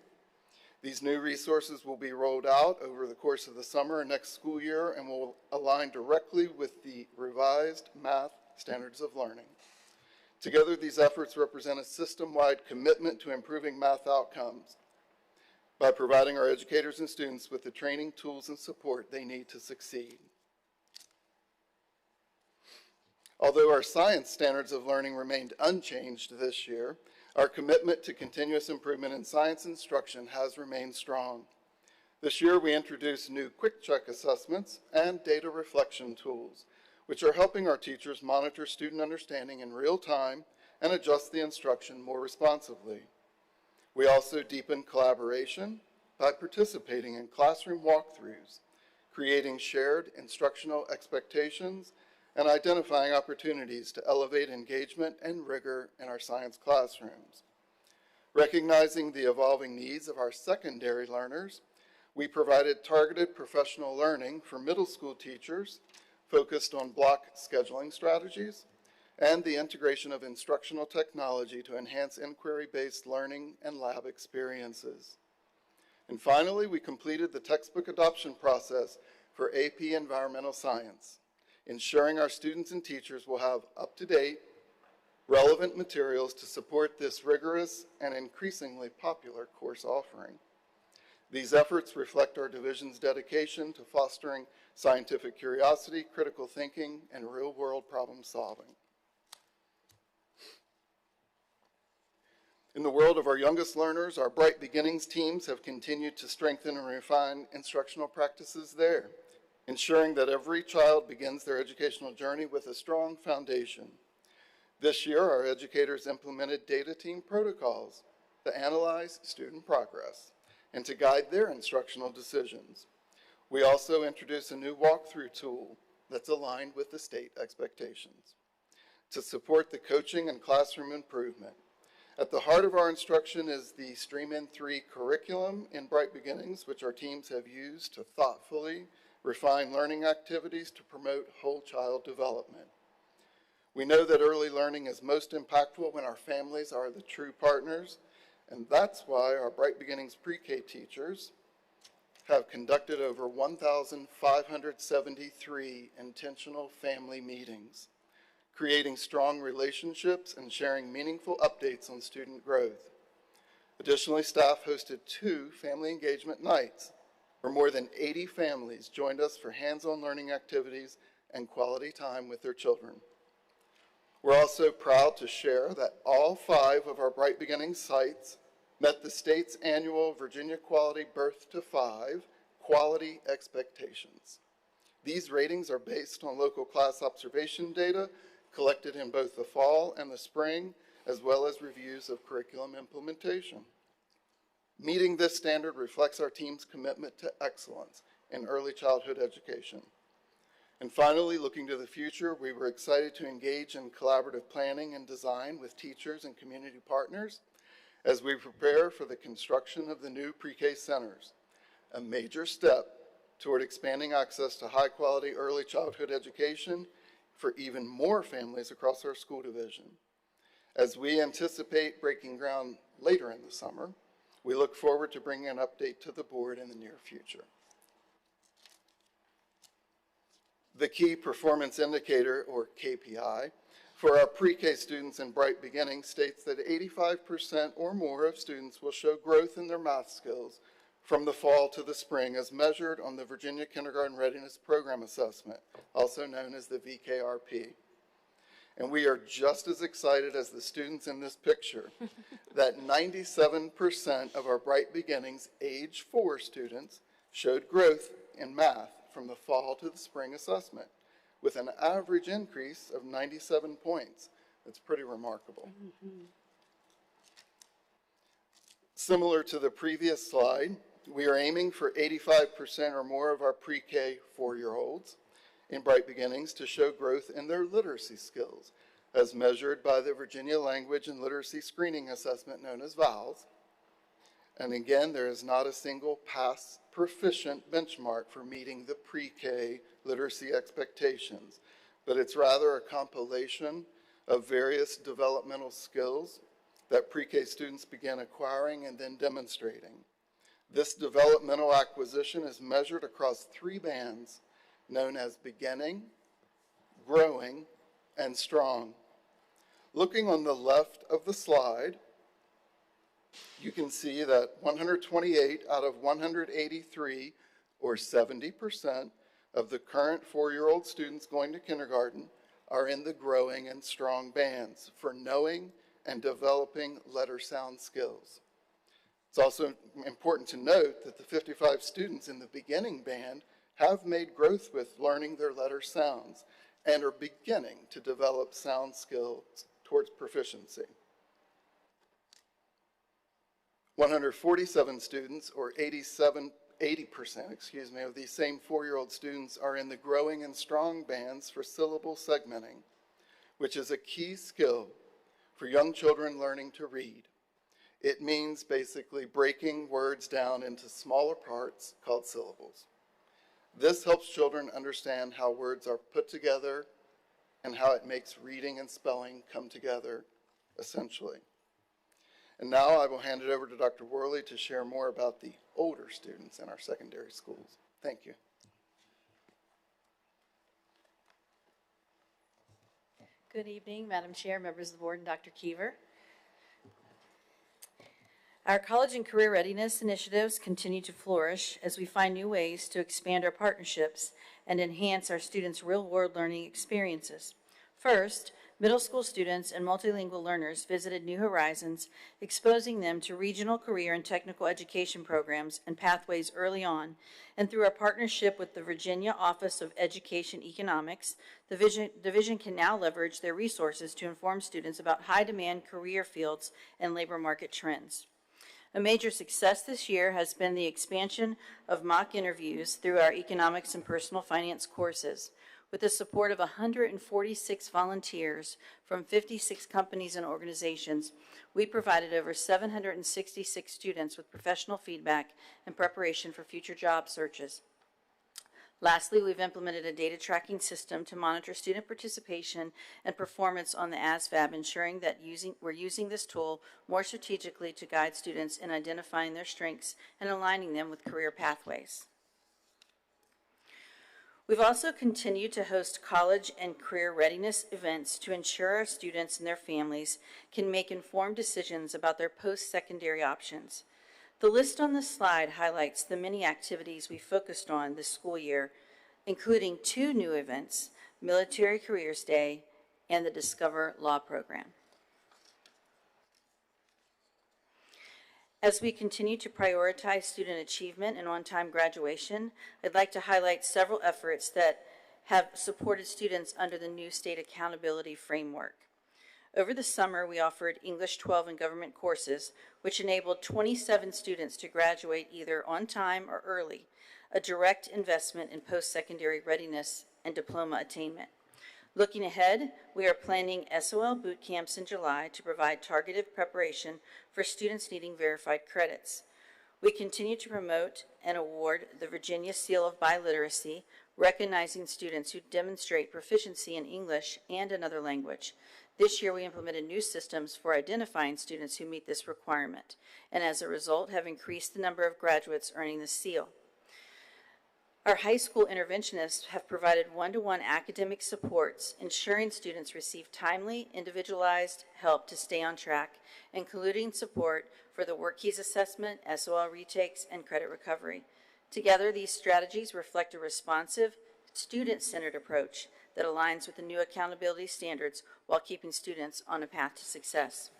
These new resources will be rolled out over the course of the summer and next school year and will align directly with the revised math standards of learning. Together, these efforts represent a system-wide commitment to improving math outcomes by providing our educators and students with the training, tools, and support they need to succeed. Although our science standards of learning remained unchanged this year, our commitment to continuous improvement in science instruction has remained strong. This year, we introduced new quick check assessments and data reflection tools, which are helping our teachers monitor student understanding in real time and adjust the instruction more responsively. We also deepened collaboration by participating in classroom walkthroughs, creating shared instructional expectations, and identifying opportunities to elevate engagement and rigor in our science classrooms. Recognizing the evolving needs of our secondary learners, we provided targeted professional learning for middle school teachers focused on block scheduling strategies and the integration of instructional technology to enhance inquiry-based learning and lab experiences. And finally, we completed the textbook adoption process for AP Environmental Science, ensuring our students and teachers will have up-to-date, relevant materials to support this rigorous and increasingly popular course offering. These efforts reflect our division's dedication to fostering scientific curiosity, critical thinking, and real-world problem solving. In the world of our youngest learners, our Bright Beginnings teams have continued to strengthen and refine instructional practices there, ensuring that every child begins their educational journey with a strong foundation. This year, our educators implemented data team protocols to analyze student progress and to guide their instructional decisions. We also introduce a new walkthrough tool that's aligned with the state expectations to support the coaching and classroom improvement. At the heart of our instruction is the Stream-In 3 curriculum in Bright Beginnings, which our teams have used to thoughtfully refine learning activities to promote whole child development. We know that early learning is most impactful when our families are the true partners, and that's why our Bright Beginnings pre-K teachers have conducted over 1,573 intentional family meetings, creating strong relationships and sharing meaningful updates on student growth. Additionally, staff hosted 2 family engagement nights, where more than 80 families joined us for hands-on learning activities and quality time with their children. We're also proud to share that all 5 of our Bright Beginnings sites met the state's annual Virginia Quality Birth to 5 quality expectations. These ratings are based on local class observation data collected in both the fall and the spring, as well as reviews of curriculum implementation. Meeting this standard reflects our team's commitment to excellence in early childhood education. And finally, looking to the future, we were excited to engage in collaborative planning and design with teachers and community partners as we prepare for the construction of the new pre-K centers, a major step toward expanding access to high-quality early childhood education for even more families across our school division. As we anticipate breaking ground later in the summer, we look forward to bringing an update to the board in the near future. The key performance indicator, or KPI, for our pre-K students in Bright Beginnings states that 85% or more of students will show growth in their math skills from the fall to the spring as measured on the Virginia Kindergarten Readiness Program Assessment, also known as the VKRP. And we are just as excited as the students in this picture that 97% of our Bright Beginnings age 4 students showed growth in math from the fall to the spring assessment, with an average increase of 97 points. That's pretty remarkable. Similar to the previous slide, we are aiming for 85% or more of our pre-K 4-year-olds in Bright Beginnings to show growth in their literacy skills, as measured by the Virginia Language and Literacy Screening Assessment known as VALS. And again, there is not a single pass proficient benchmark for meeting the pre-K literacy expectations, but it's rather a compilation of various developmental skills that pre-K students begin acquiring and then demonstrating. This developmental acquisition is measured across 3 bands known as beginning, growing, and strong. Looking on the left of the slide, you can see that 128 out of 183, or 70%, of the current 4-year-old students going to kindergarten are in the growing and strong bands for knowing and developing letter sound skills. It's also important to note that the 55 students in the beginning band have made growth with learning their letter sounds and are beginning to develop sound skills towards proficiency. 147 students, or 80% of these same 4-year-old students are in the growing and strong bands for syllable segmenting, which is a key skill for young children learning to read. It means basically breaking words down into smaller parts called syllables. This helps children understand how words are put together and how it makes reading and spelling come together, essentially. And now I will hand it over to Dr. Worley to share more about the older students in our secondary schools. Thank you. Good evening, Madam Chair, members of the board, and Dr. Keever. Our college and career readiness initiatives continue to flourish as we find new ways to expand our partnerships and enhance our students' real-world learning experiences. First, middle school students and multilingual learners visited New Horizons, exposing them to regional career and technical education programs and pathways early on, and through our partnership with the Virginia Office of Education Economics, the division can now leverage their resources to inform students about high-demand career fields and labor market trends. A major success this year has been the expansion of mock interviews through our economics and personal finance courses. With the support of 146 volunteers from 56 companies and organizations, we provided over 766 students with professional feedback and preparation for future job searches. Lastly, we've implemented a data tracking system to monitor student participation and performance on the ASVAB, ensuring that we're using this tool more strategically to guide students in identifying their strengths and aligning them with career pathways. We've also continued to host college and career readiness events to ensure our students and their families can make informed decisions about their post-secondary options. The list on this slide highlights the many activities we focused on this school year, including 2 new events, Military Careers Day and the Discover Law Program. As we continue to prioritize student achievement and on-time graduation, I'd like to highlight several efforts that have supported students under the new state accountability framework. Over the summer, we offered English 12 and government courses, which enabled 27 students to graduate either on time or early, a direct investment in post-secondary readiness and diploma attainment. Looking ahead, we are planning SOL boot camps in July to provide targeted preparation for students needing verified credits. We continue to promote and award the Virginia Seal of Biliteracy, recognizing students who demonstrate proficiency in English and another language. This year, we implemented new systems for identifying students who meet this requirement, and as a result, have increased the number of graduates earning the seal. Our high school interventionists have provided one-to-one academic supports, ensuring students receive timely, individualized help to stay on track, including support for the Work Keys Assessment, SOL retakes, and credit recovery. Together, these strategies reflect a responsive, student-centered approach that aligns with the new accountability standards while keeping students on a path to success.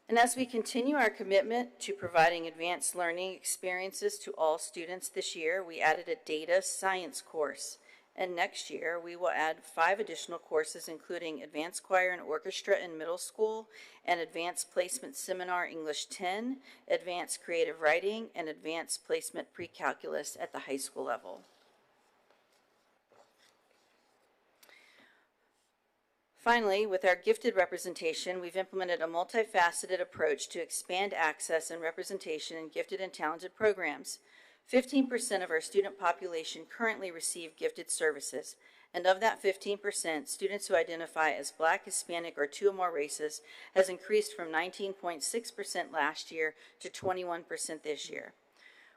And as we continue our commitment to providing advanced learning experiences to all students this year, we added a data science course. And next year, we will add 5 additional courses, including Advanced Choir and Orchestra in middle school, and Advanced Placement Seminar English 10, Advanced Creative Writing, and Advanced Placement Pre-Calculus at the high school level. Finally, with our gifted representation, we've implemented a multifaceted approach to expand access and representation in gifted and talented programs. 15% of our student population currently receive gifted services, and of that 15%, students who identify as Black, Hispanic, or 2 or more races has increased from 19.6% last year to 21% this year.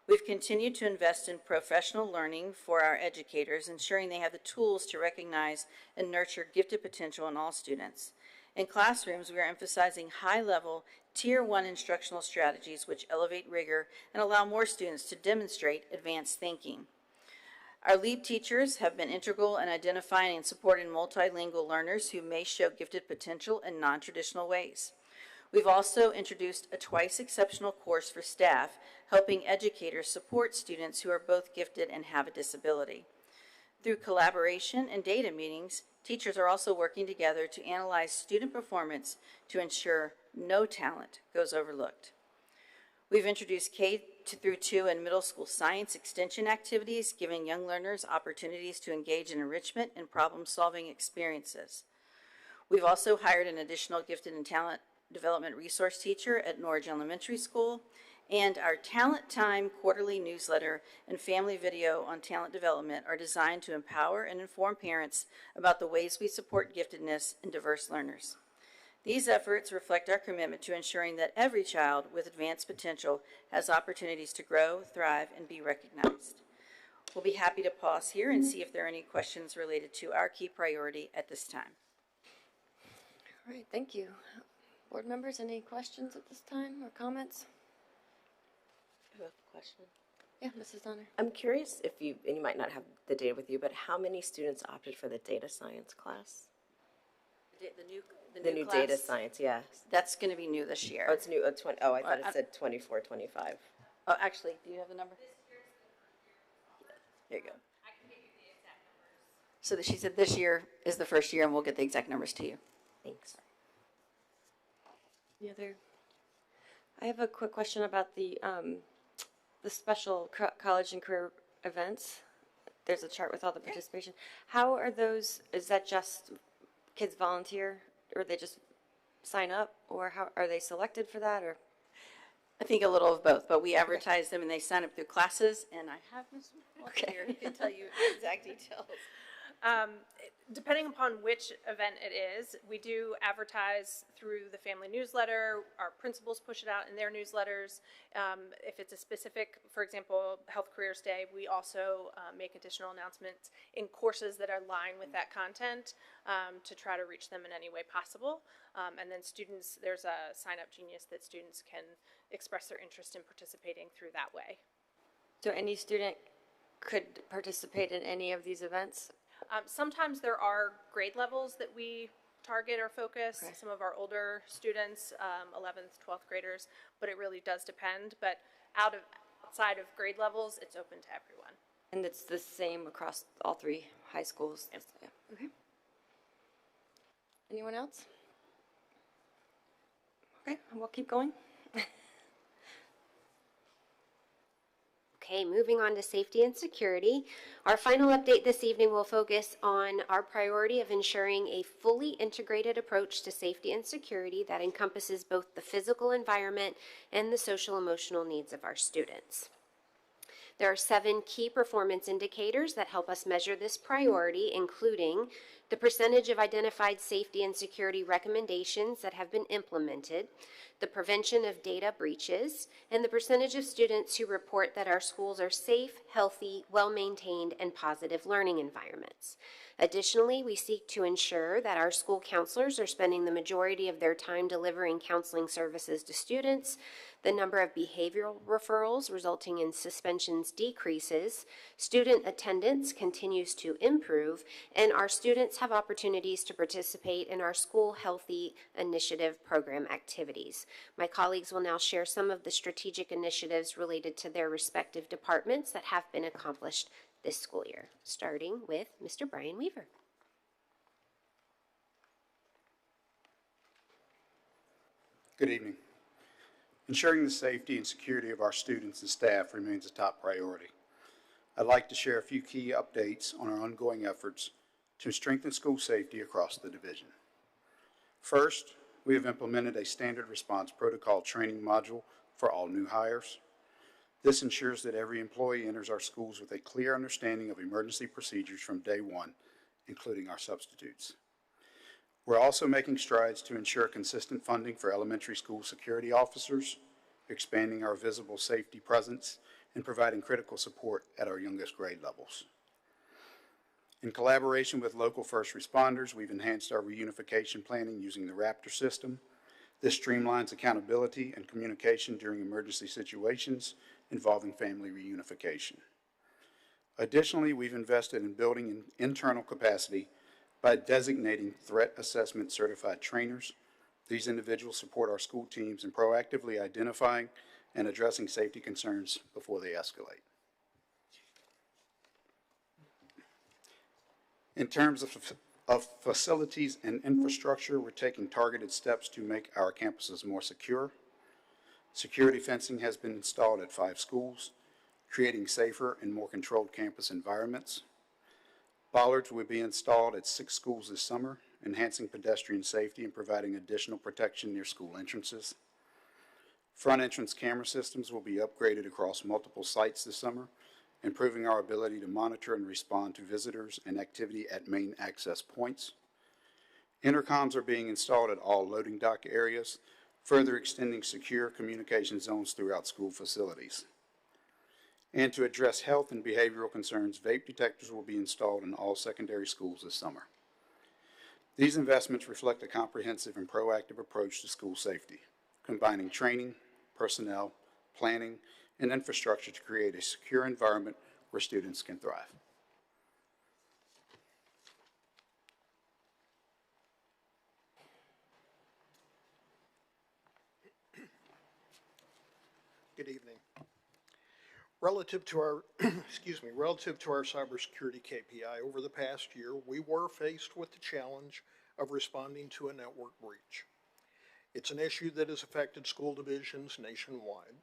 We've continued to invest in professional learning for our educators, ensuring they have the tools to recognize and nurture gifted potential in all students. In classrooms, we are emphasizing high-level, Tier 1 instructional strategies which elevate rigor and allow more students to demonstrate advanced thinking. Our LEAP teachers have been integral in identifying and supporting multilingual learners who may show gifted potential in non-traditional ways. We've also introduced a twice exceptional course for staff, helping educators support students who are both gifted and have a disability. Through collaboration and data meetings, teachers are also working together to analyze student performance to ensure no talent goes overlooked. We've introduced K-2 and middle school science extension activities, giving young learners opportunities to engage in enrichment and problem-solving experiences. We've also hired an additional gifted and talent development resource teacher at Norwich Elementary School, and our Talent Time quarterly newsletter and family video on talent development are designed to empower and inform parents about the ways we support giftedness and diverse learners. These efforts reflect our commitment to ensuring that every child with advanced potential has opportunities to grow, thrive, and be recognized. We'll be happy to pause here and see if there are any questions related to our key priority at this time. All right, thank you. Board members, any questions at this time or comments? I have a question. Yeah, Mrs. Donner. I'm curious if you, and you might not have the data with you, but how many students opted for the data science class? The new class? data science, yeah. That's going to be new this year. Oh, it's new. I thought it said 24, 25. Oh, actually, do you have the number? There you go. So she said this year is the first year, and we'll get the exact numbers to you. Thanks. Any other I have a quick question about the special college and career events. There's a chart with all the participation. How are those, is that just kids volunteer, or they just sign up, or how are they selected for that, or? I think a little of both, but we advertise them and they sign up through classes, and I have Ms. Walker here who can tell you exact details. Depending upon which event it is, we do advertise through the family newsletter. Our principals push it out in their newsletters. If it's a specific, for example, Health Careers Day, we also make additional announcements in courses that align with that content to try to reach them in any way possible. And then students, there's a Sign Up Genius that students can express their interest in participating through that way. So any student could participate in any of these events? Sometimes there are grade levels that we target or focus, some of our older students, 11th, 12th graders, but it really does depend. But outside of grade levels, it's open to everyone. And it's the same across all three high schools? Yes. Yeah. Okay. Anyone else? Okay, we'll keep going. Okay, moving on to safety and security. Our final update this evening will focus on our priority of ensuring a fully integrated approach to safety and security that encompasses both the physical environment and the social emotional needs of our students. There are 7 key performance indicators that help us measure this priority, including the percentage of identified safety and security recommendations that have been implemented, the prevention of data breaches, and the percentage of students who report that our schools are safe, healthy, well-maintained, and positive learning environments. Additionally, we seek to ensure that our school counselors are spending the majority of their time delivering counseling services to students, the number of behavioral referrals resulting in suspensions decreases, student attendance continues to improve, and our students have opportunities to participate in our School Healthy Initiative program activities. My colleagues will now share some of the strategic initiatives related to their respective departments that have been accomplished this school year, starting with Mr. Brian Weaver. Good evening. Ensuring the safety and security of our students and staff remains a top priority. I'd like to share a few key updates on our ongoing efforts to strengthen school safety across the division. First, we have implemented a standard response protocol training module for all new hires. This ensures that every employee enters our schools with a clear understanding of emergency procedures from day one, including our substitutes. We're also making strides to ensure consistent funding for elementary school security officers, expanding our visible safety presence, and providing critical support at our youngest grade levels. In collaboration with local first responders, we've enhanced our reunification planning using the Raptor system. This streamlines accountability and communication during emergency situations involving family reunification. Additionally, we've invested in building internal capacity by designating threat assessment certified trainers. These individuals support our school teams in proactively identifying and addressing safety concerns before they escalate. In terms of facilities and infrastructure, we're taking targeted steps to make our campuses more secure. Security fencing has been installed at 5 schools, creating safer and more controlled campus environments. Bollards will be installed at 6 schools this summer, enhancing pedestrian safety and providing additional protection near school entrances. Front entrance camera systems will be upgraded across multiple sites this summer, improving our ability to monitor and respond to visitors and activity at main access points. Intercoms are being installed at all loading dock areas, further extending secure communication zones throughout school facilities. And to address health and behavioral concerns, vape detectors will be installed in all secondary schools this summer. These investments reflect a comprehensive and proactive approach to school safety, combining training, personnel, planning, and infrastructure to create a secure environment where students can thrive. Good evening. Relative to our, relative to our cybersecurity KPI, over the past year, we were faced with the challenge of responding to a network breach. It's an issue that has affected school divisions nationwide.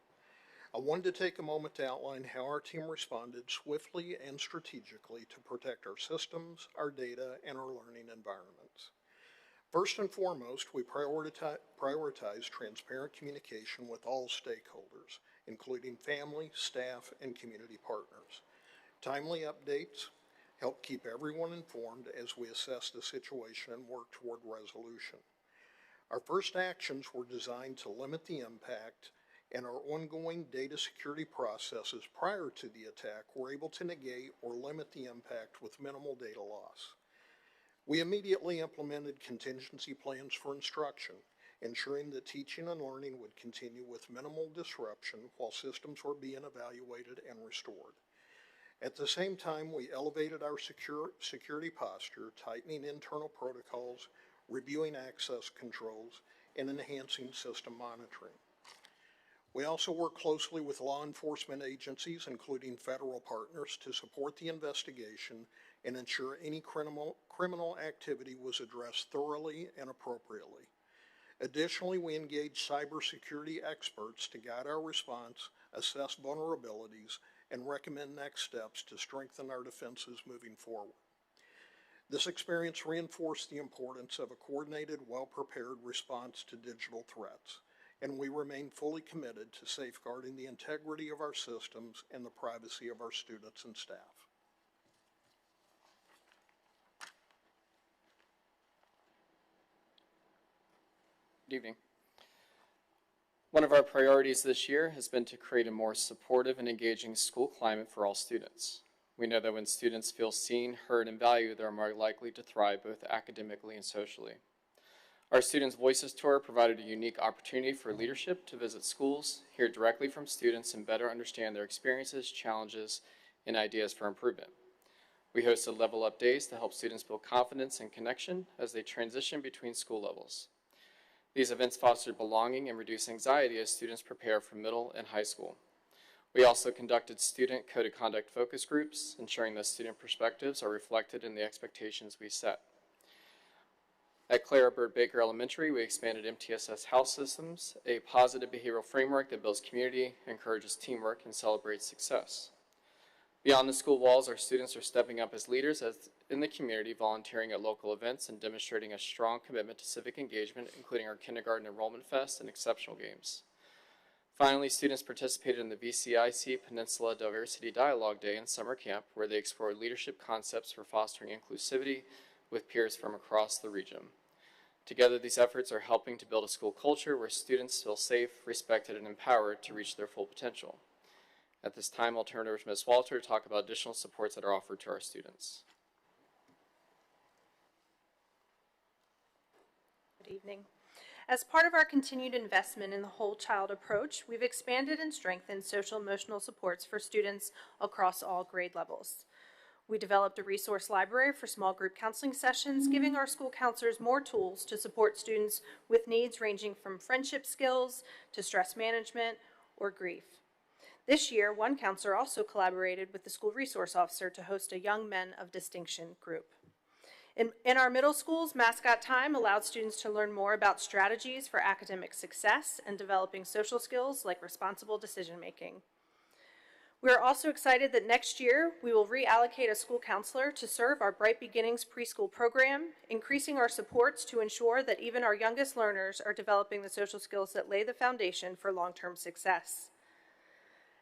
I wanted to take a moment to outline how our team responded swiftly and strategically to protect our systems, our data, and our learning environments. First and foremost, we prioritize transparent communication with all stakeholders, including family, staff, and community partners. Timely updates help keep everyone informed as we assess the situation and work toward resolution. Our first actions were designed to limit the impact, and our ongoing data security processes prior to the attack were able to negate or limit the impact with minimal data loss. We immediately implemented contingency plans for instruction, ensuring that teaching and learning would continue with minimal disruption while systems were being evaluated and restored. At the same time, we elevated our security posture, tightening internal protocols, reviewing access controls, and enhancing system monitoring. We also work closely with law enforcement agencies, including federal partners, to support the investigation and ensure any criminal activity was addressed thoroughly and appropriately. Additionally, we engage cybersecurity experts to guide our response, assess vulnerabilities, and recommend next steps to strengthen our defenses moving forward. This experience reinforced the importance of a coordinated, well-prepared response to digital threats, and we remain fully committed to safeguarding the integrity of our systems and the privacy of our students and staff. Good evening. One of our priorities this year has been to create a more supportive and engaging school climate for all students. We know that when students feel seen, heard, and valued, they're more likely to thrive both academically and socially. Our Students' Voices Tour provided a unique opportunity for leadership to visit schools, hear directly from students, and better understand their experiences, challenges, and ideas for improvement. We hosted Level Up Days to help students build confidence and connection as they transition between school levels. These events fostered belonging and reduced anxiety as students prepare for middle and high school. We also conducted student code of conduct focus groups, ensuring that student perspectives are reflected in the expectations we set. At Clara Bird Baker Elementary, we expanded MTSS House Systems, a positive behavioral framework that builds community, encourages teamwork, and celebrates success. Beyond the school walls, our students are stepping up as leaders in the community, volunteering at local events and demonstrating a strong commitment to civic engagement, including our Kindergarten Enrollment Fest and exceptional games. Finally, students participated in the VCIC Peninsula Diversity Dialogue Day and Summer Camp, where they explored leadership concepts for fostering inclusivity with peers from across the region. Together, these efforts are helping to build a school culture where students feel safe, respected, and empowered to reach their full potential. At this time, I'll turn it over to Ms. Walter to talk about additional supports that are offered to our students. Good evening. As part of our continued investment in the whole child approach, we've expanded and strengthened social emotional supports for students across all grade levels. We developed a resource library for small group counseling sessions, giving our school counselors more tools to support students with needs ranging from friendship skills to stress management or grief. This year, one counselor also collaborated with the school resource officer to host a Young Men of Distinction group. In our middle schools, Mascot Time allowed students to learn more about strategies for academic success and developing social skills like responsible decision making. We are also excited that next year we will reallocate a school counselor to serve our Bright Beginnings preschool program, increasing our supports to ensure that even our youngest learners are developing the social skills that lay the foundation for long-term success.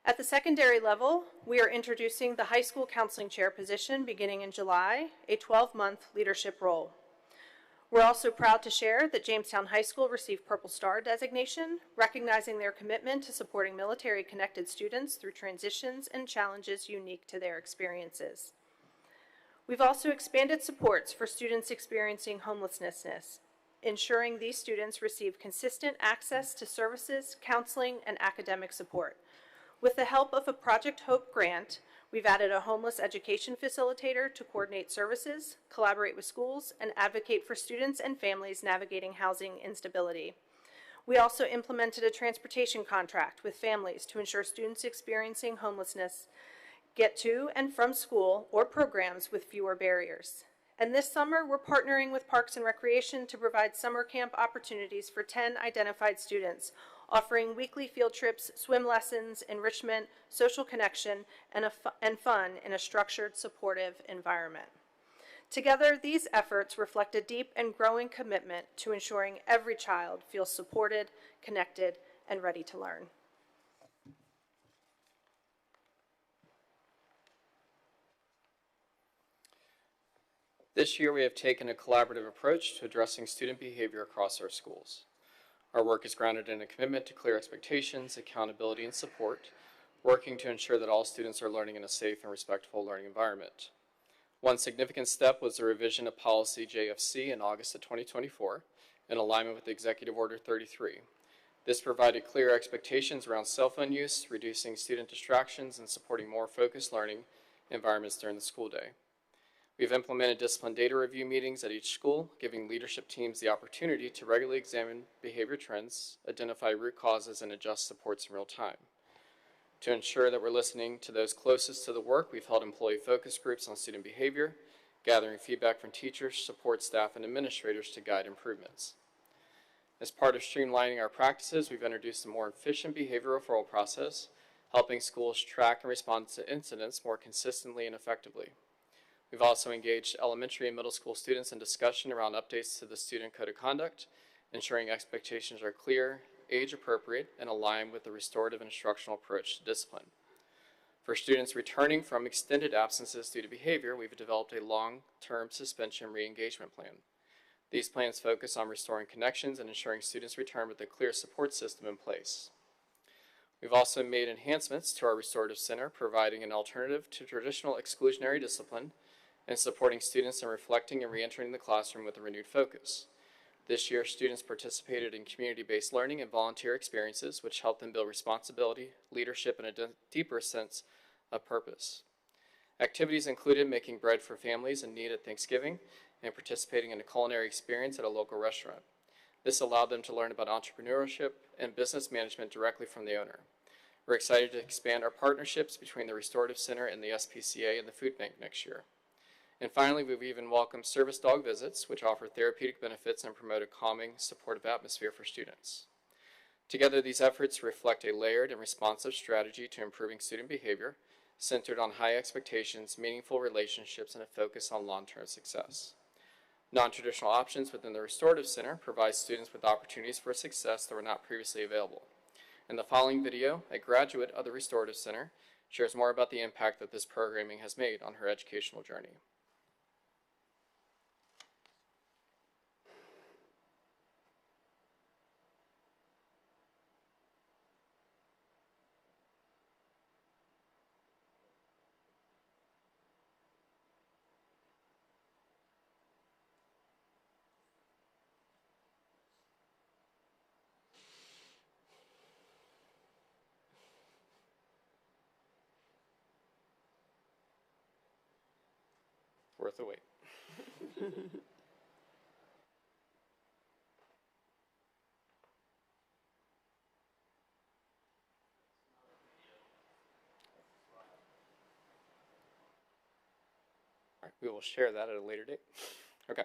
At the secondary level, we are introducing the high school counseling chair position beginning in July, a 12-month leadership role. We're also proud to share that Jamestown High School received Purple Star designation, recognizing their commitment to supporting military-connected students through transitions and challenges unique to their experiences. We've also expanded supports for students experiencing homelessness, ensuring these students receive consistent access to services, counseling, and academic support. With the help of a Project Hope grant, we've added a homeless education facilitator to coordinate services, collaborate with schools, and advocate for students and families navigating housing instability. We also implemented a transportation contract with families to ensure students experiencing homelessness get to and from school or programs with fewer barriers. And this summer, we're partnering with Parks and Recreation to provide summer camp opportunities for 10 identified students, offering weekly field trips, swim lessons, enrichment, social connection, and fun in a structured, supportive environment. Together, these efforts reflect a deep and growing commitment to ensuring every child feels supported, connected, and ready to learn. This year, we have taken a collaborative approach to addressing student behavior across our schools. Our work is grounded in a commitment to clear expectations, accountability, and support, working to ensure that all students are learning in a safe and respectful learning environment. One significant step was the revision of Policy JFC in August of 2024, in alignment with Executive Order 33. This provided clear expectations around cell phone use, reducing student distractions, and supporting more focused learning environments during the school day. We've implemented discipline data review meetings at each school, giving leadership teams the opportunity to regularly examine behavior trends, identify root causes, and adjust supports in real time. To ensure that we're listening to those closest to the work, we've held employee focus groups on student behavior, gathering feedback from teachers, support staff, and administrators to guide improvements. As part of streamlining our practices, we've introduced a more efficient behavior referral process, helping schools track and respond to incidents more consistently and effectively. We've also engaged elementary and middle school students in discussion around updates to the Student Code of Conduct, ensuring expectations are clear, age-appropriate, and aligned with the restorative instructional approach to discipline. For students returning from extended absences due to behavior, we've developed a long-term suspension re-engagement plan. These plans focus on restoring connections and ensuring students return with a clear support system in place. We've also made enhancements to our restorative center, providing an alternative to traditional exclusionary discipline and supporting students in reflecting and re-entering the classroom with a renewed focus. This year, students participated in community-based learning and volunteer experiences, which helped them build responsibility, leadership, and a deeper sense of purpose. Activities included making bread for families in need at Thanksgiving and participating in a culinary experience at a local restaurant. This allowed them to learn about entrepreneurship and business management directly from the owner. We're excited to expand our partnerships between the Restorative Center and the SPCA and the Food Bank next year. And finally, we've even welcomed service dog visits, which offer therapeutic benefits and promote a calming, supportive atmosphere for students. Together, these efforts reflect a layered and responsive strategy to improving student behavior, centered on high expectations, meaningful relationships, and a focus on long-term success. Non-traditional options within the Restorative Center provide students with opportunities for success that were not previously available. In the following video, a graduate of the Restorative Center shares more about the impact that this programming has made on her educational journey. Worth the wait. All right, we will share that at a later date. Okay.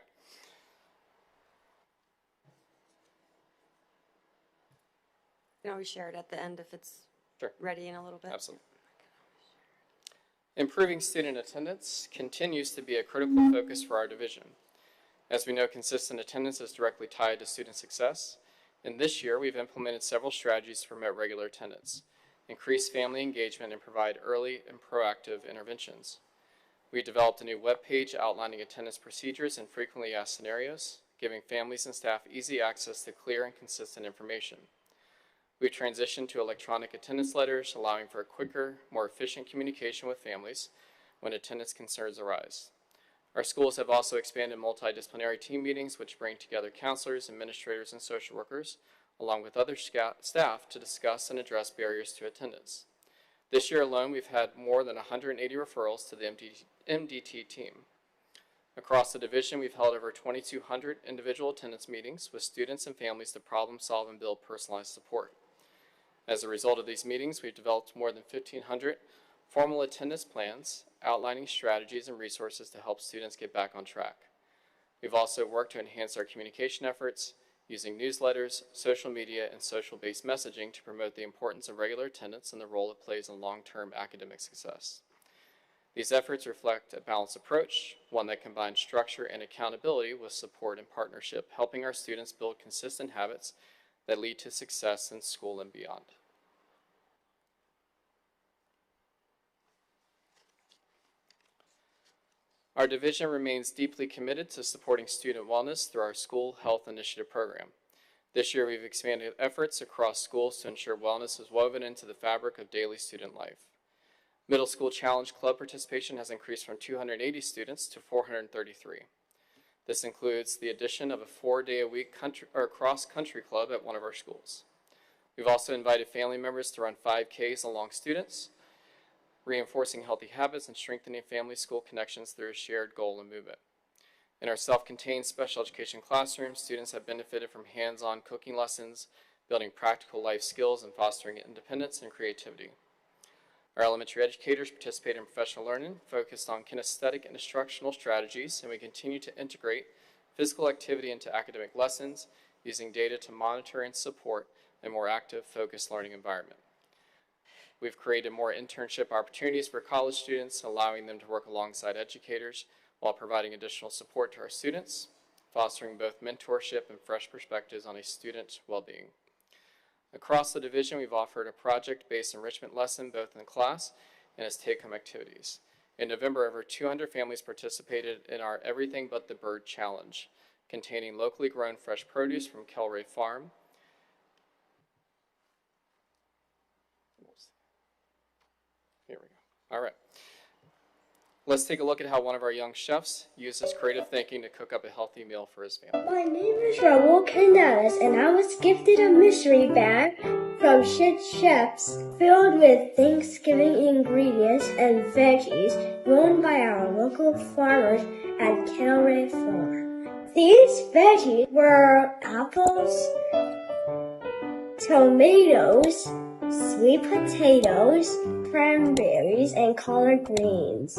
You can always share it at the end if it's ready in a little bit. Absolutely. Improving student attendance continues to be a critical focus for our division. As we know, consistent attendance is directly tied to student success, and this year we've implemented several strategies to promote regular attendance, increase family engagement, and provide early and proactive interventions. We developed a new webpage outlining attendance procedures and frequently asked scenarios, giving families and staff easy access to clear and consistent information. We transitioned to electronic attendance letters, allowing for a quicker, more efficient communication with families when attendance concerns arise. Our schools have also expanded multidisciplinary team meetings, which bring together counselors, administrators, and social workers, along with other staff to discuss and address barriers to attendance. This year alone, we've had more than 180 referrals to the MDT team. Across the division, we've held over 2,200 individual attendance meetings with students and families to problem solve and build personalized support. As a result of these meetings, we've developed more than 1,500 formal attendance plans outlining strategies and resources to help students get back on track. We've also worked to enhance our communication efforts using newsletters, social media, and social-based messaging to promote the importance of regular attendance and the role it plays in long-term academic success. These efforts reflect a balanced approach, one that combines structure and accountability with support and partnership, helping our students build consistent habits that lead to success in school and beyond. Our division remains deeply committed to supporting student wellness through our School Health Initiative program. This year, we've expanded efforts across schools to ensure wellness is woven into the fabric of daily student life. Middle School Challenge Club participation has increased from 280 students to 433. This includes the addition of a 4-day-a-week cross-country club at one of our schools. We've also invited family members to run 5Ks along students, reinforcing healthy habits and strengthening family-school connections through a shared goal and movement. In our self-contained special education classroom, students have benefited from hands-on cooking lessons, building practical life skills, and fostering independence and creativity. Our elementary educators participate in professional learning focused on kinesthetic and instructional strategies, and we continue to integrate physical activity into academic lessons using data to monitor and support a more active, focused learning environment. We've created more internship opportunities for college students, allowing them to work alongside educators while providing additional support to our students, fostering both mentorship and fresh perspectives on a student's well-being. Across the division, we've offered a project-based enrichment lesson both in class and as take-home activities. In November, over 200 families participated in our Everything But the Bird Challenge, containing locally grown fresh produce from Kelray Farm. Here we go. All right. Let's take a look at how one of our young chefs uses creative thinking to cook up a healthy meal for his family. My name is Raul Canales, and I was gifted a mystery bag from Shit Chefs filled with Thanksgiving ingredients and veggies grown by our local farmers at Kelray Farm. These veggies were apples, tomatoes, sweet potatoes, cranberries, and collard greens.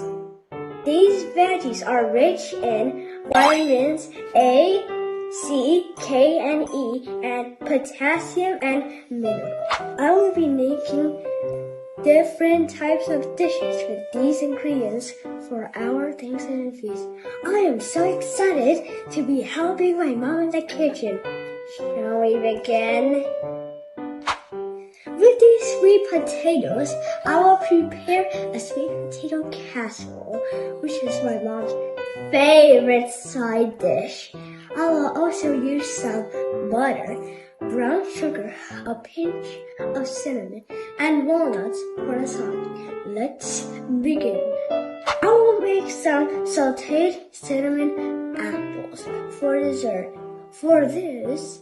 These veggies are rich in vitamins A, C, K, and E, and potassium and minerals. I will be making different types of dishes with these ingredients for our Thanksgiving feast. I am so excited to be helping my mom in the kitchen. Shall we begin? With these sweet potatoes, I will prepare a sweet potato casserole, which is my mom's favorite side dish. I will also use some butter, brown sugar, a pinch of cinnamon, and walnuts for the side. Let's begin. I will make some sauteed cinnamon apples for dessert. For this,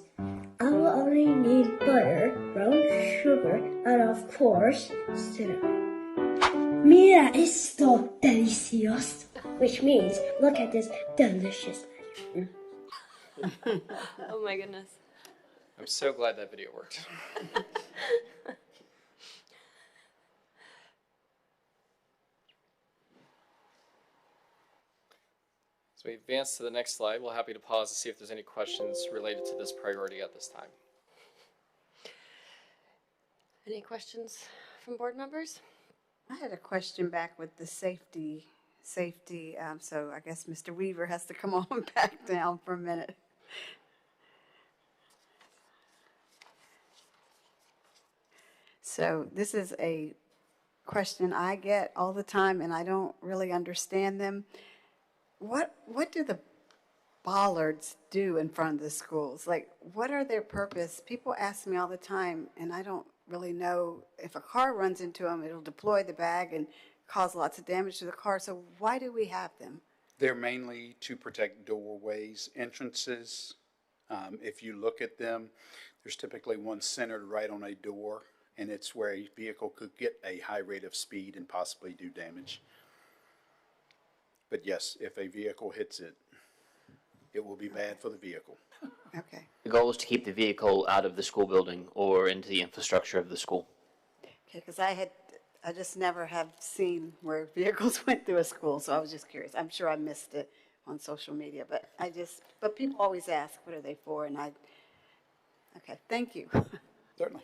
I will only need butter, brown sugar, and of course, cinnamon. Mira esto delicioso, which means look at this delicious. Oh my goodness. I'm so glad that video worked. So we advance to the next slide. We're happy to pause to see if there's any questions related to this priority at this time. Any questions from board members? I had a question back with the safety. So I guess Mr. Weaver has to come on back down for a minute. So this is a question I get all the time, and I don't really understand them. What do the bollards do in front of the schools? Like, what are their purpose? People ask me all the time, and I don't really know. If a car runs into them, it'll deploy the bag and cause lots of damage to the car. So why do we have them? They're mainly to protect doorways, entrances. If you look at them, there's typically one centered right on a door, and it's where a vehicle could get a high rate of speed and possibly do damage. But yes, if a vehicle hits it, it will be bad for the vehicle. Okay. The goal is to keep the vehicle out of the school building or into the infrastructure of the school. Okay, because I I just never have seen where vehicles went through a school, so I was just curious. I'm sure I missed it on social media, but but people always ask, what are they for? And okay, thank you. Certainly.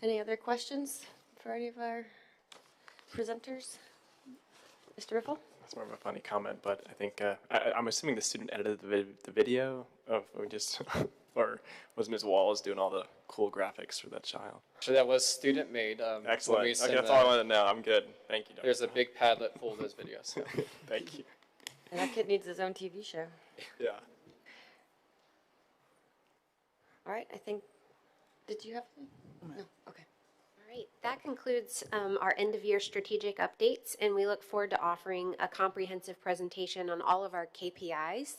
Any other questions for any of our presenters? Mr. Riffle? That's more of a funny comment, but I think I'm assuming the student edited the video of we just, or was Ms. Walls doing all the cool graphics for that child? So that was student made. Excellent. Okay, that's all I wanted to know. I'm good. Thank you, Dr. There's a big Padlet full of those videos. So. Thank you. And that kid needs his own TV show. Yeah. All right, I think, did you have anything? No, okay. All right, that concludes our end-of-year strategic updates, and we look forward to offering a comprehensive presentation on all of our KPIs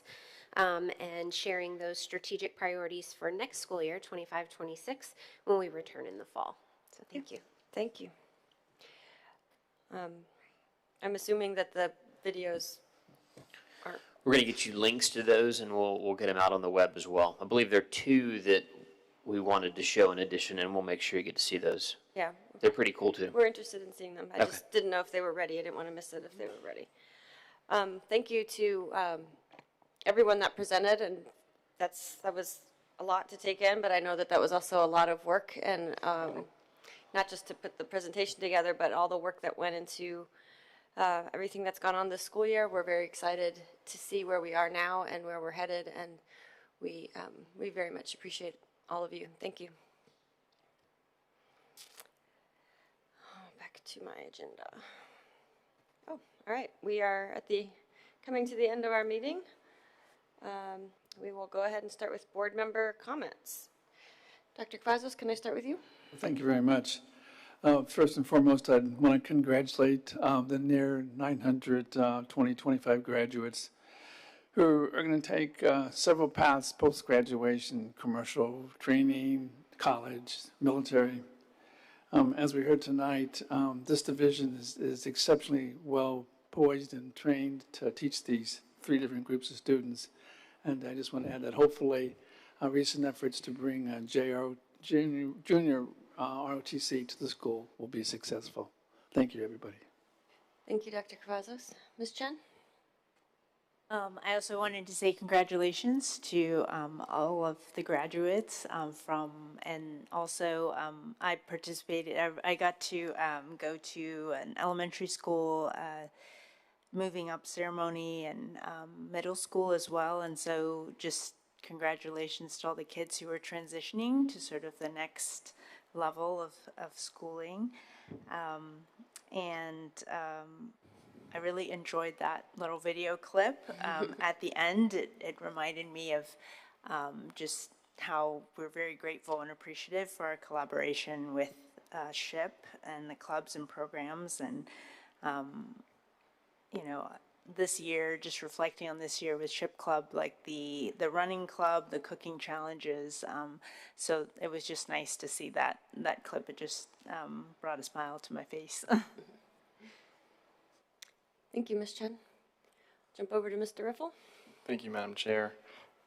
and sharing those strategic priorities for next school year, 25-26, when we return in the fall. So thank you. Thank you. I'm assuming that the videos are... We're going to get you links to those, and we'll get them out on the web as well. I believe there are 2 that we wanted to show in addition, and we'll make sure you get to see those. Yeah. They're pretty cool, too. We're interested in seeing them. I Okay. just didn't know if they were ready. I didn't want to miss it if they were ready. Thank you to everyone that presented, and that was a lot to take in, but I know that that was also a lot of work, and not just to put the presentation together, but all the work that went into everything that's gone on this school year. We're very excited to see where we are now and where we're headed, and we very much appreciate all of you. Thank you. Back to my agenda. Oh, all right. We are coming to the end of our meeting. We will go ahead and start with board member comments. Dr. Cavazos, can I start with you? Thank you very much. First and foremost, I want to congratulate the near 900 2025 graduates who are going to take several paths post-graduation: commercial, training, college, military. As we heard tonight, this division is exceptionally well poised and trained to teach these 3 different groups of students. And I just want to add that hopefully recent efforts to bring junior ROTC to the school will be successful. Thank you, everybody. Thank you, Dr. Cavazos. Ms. Chen? I also wanted to say congratulations to all of the graduates and also I participated, I got to go to an elementary school moving up ceremony and middle school as well, and so just congratulations to all the kids who are transitioning to sort of the next level of schooling. I really enjoyed that little video clip. At the end, it reminded me of just how we're very grateful and appreciative for our collaboration with SHIP and the clubs and programs. And, you know, this year, just reflecting on this year with SHIP Club, like the running club, the cooking challenges. So it was just nice to see that clip. It just brought a smile to my face. Thank you, Ms. Chen. Jump over to Mr. Riffle. Thank you, Madam Chair.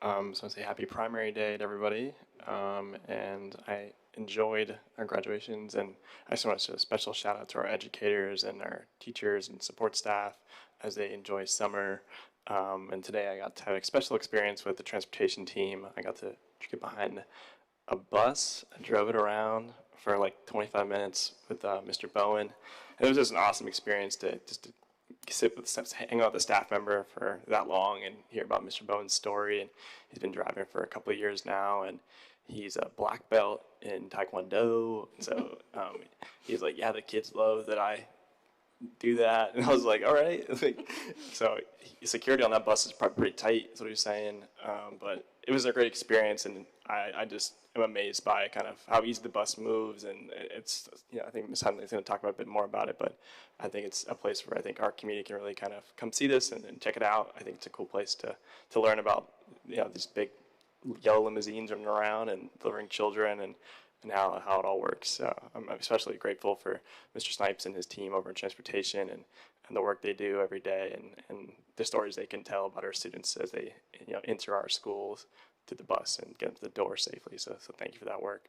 So I want to say happy primary day to everybody. And I enjoyed our graduations, and I just want to say a special shout out to our educators and our teachers and support staff as they enjoy summer. And today I got to have a special experience with the transportation team. I got to get behind a bus. I drove it around for like 25 minutes with Mr. Bowen. And it was just an awesome experience to hang out with a staff member for that long and hear about Mr. Bowen's story. And he's been driving for a couple of years now, and he's a black belt in Taekwondo. So he's like, yeah, the kids love that I do that. And I was like, all right. So security on that bus is probably pretty tight, is what he was saying. But it was a great experience, and I just am amazed by kind of how easy the bus moves. And it's, you know, I think Ms. Huntley's going to talk about a bit more about it, but I think it's a place where I think our community can really kind of come see this and check it out. I think it's a cool place to learn about, you know, these big yellow limousines running around and delivering children and how it all works. So I'm especially grateful for Mr. Snipes and his team over in transportation and the work they do every day and the stories they can tell about our students as they, you know, enter our schools to the bus and get to the door safely. So thank you for that work.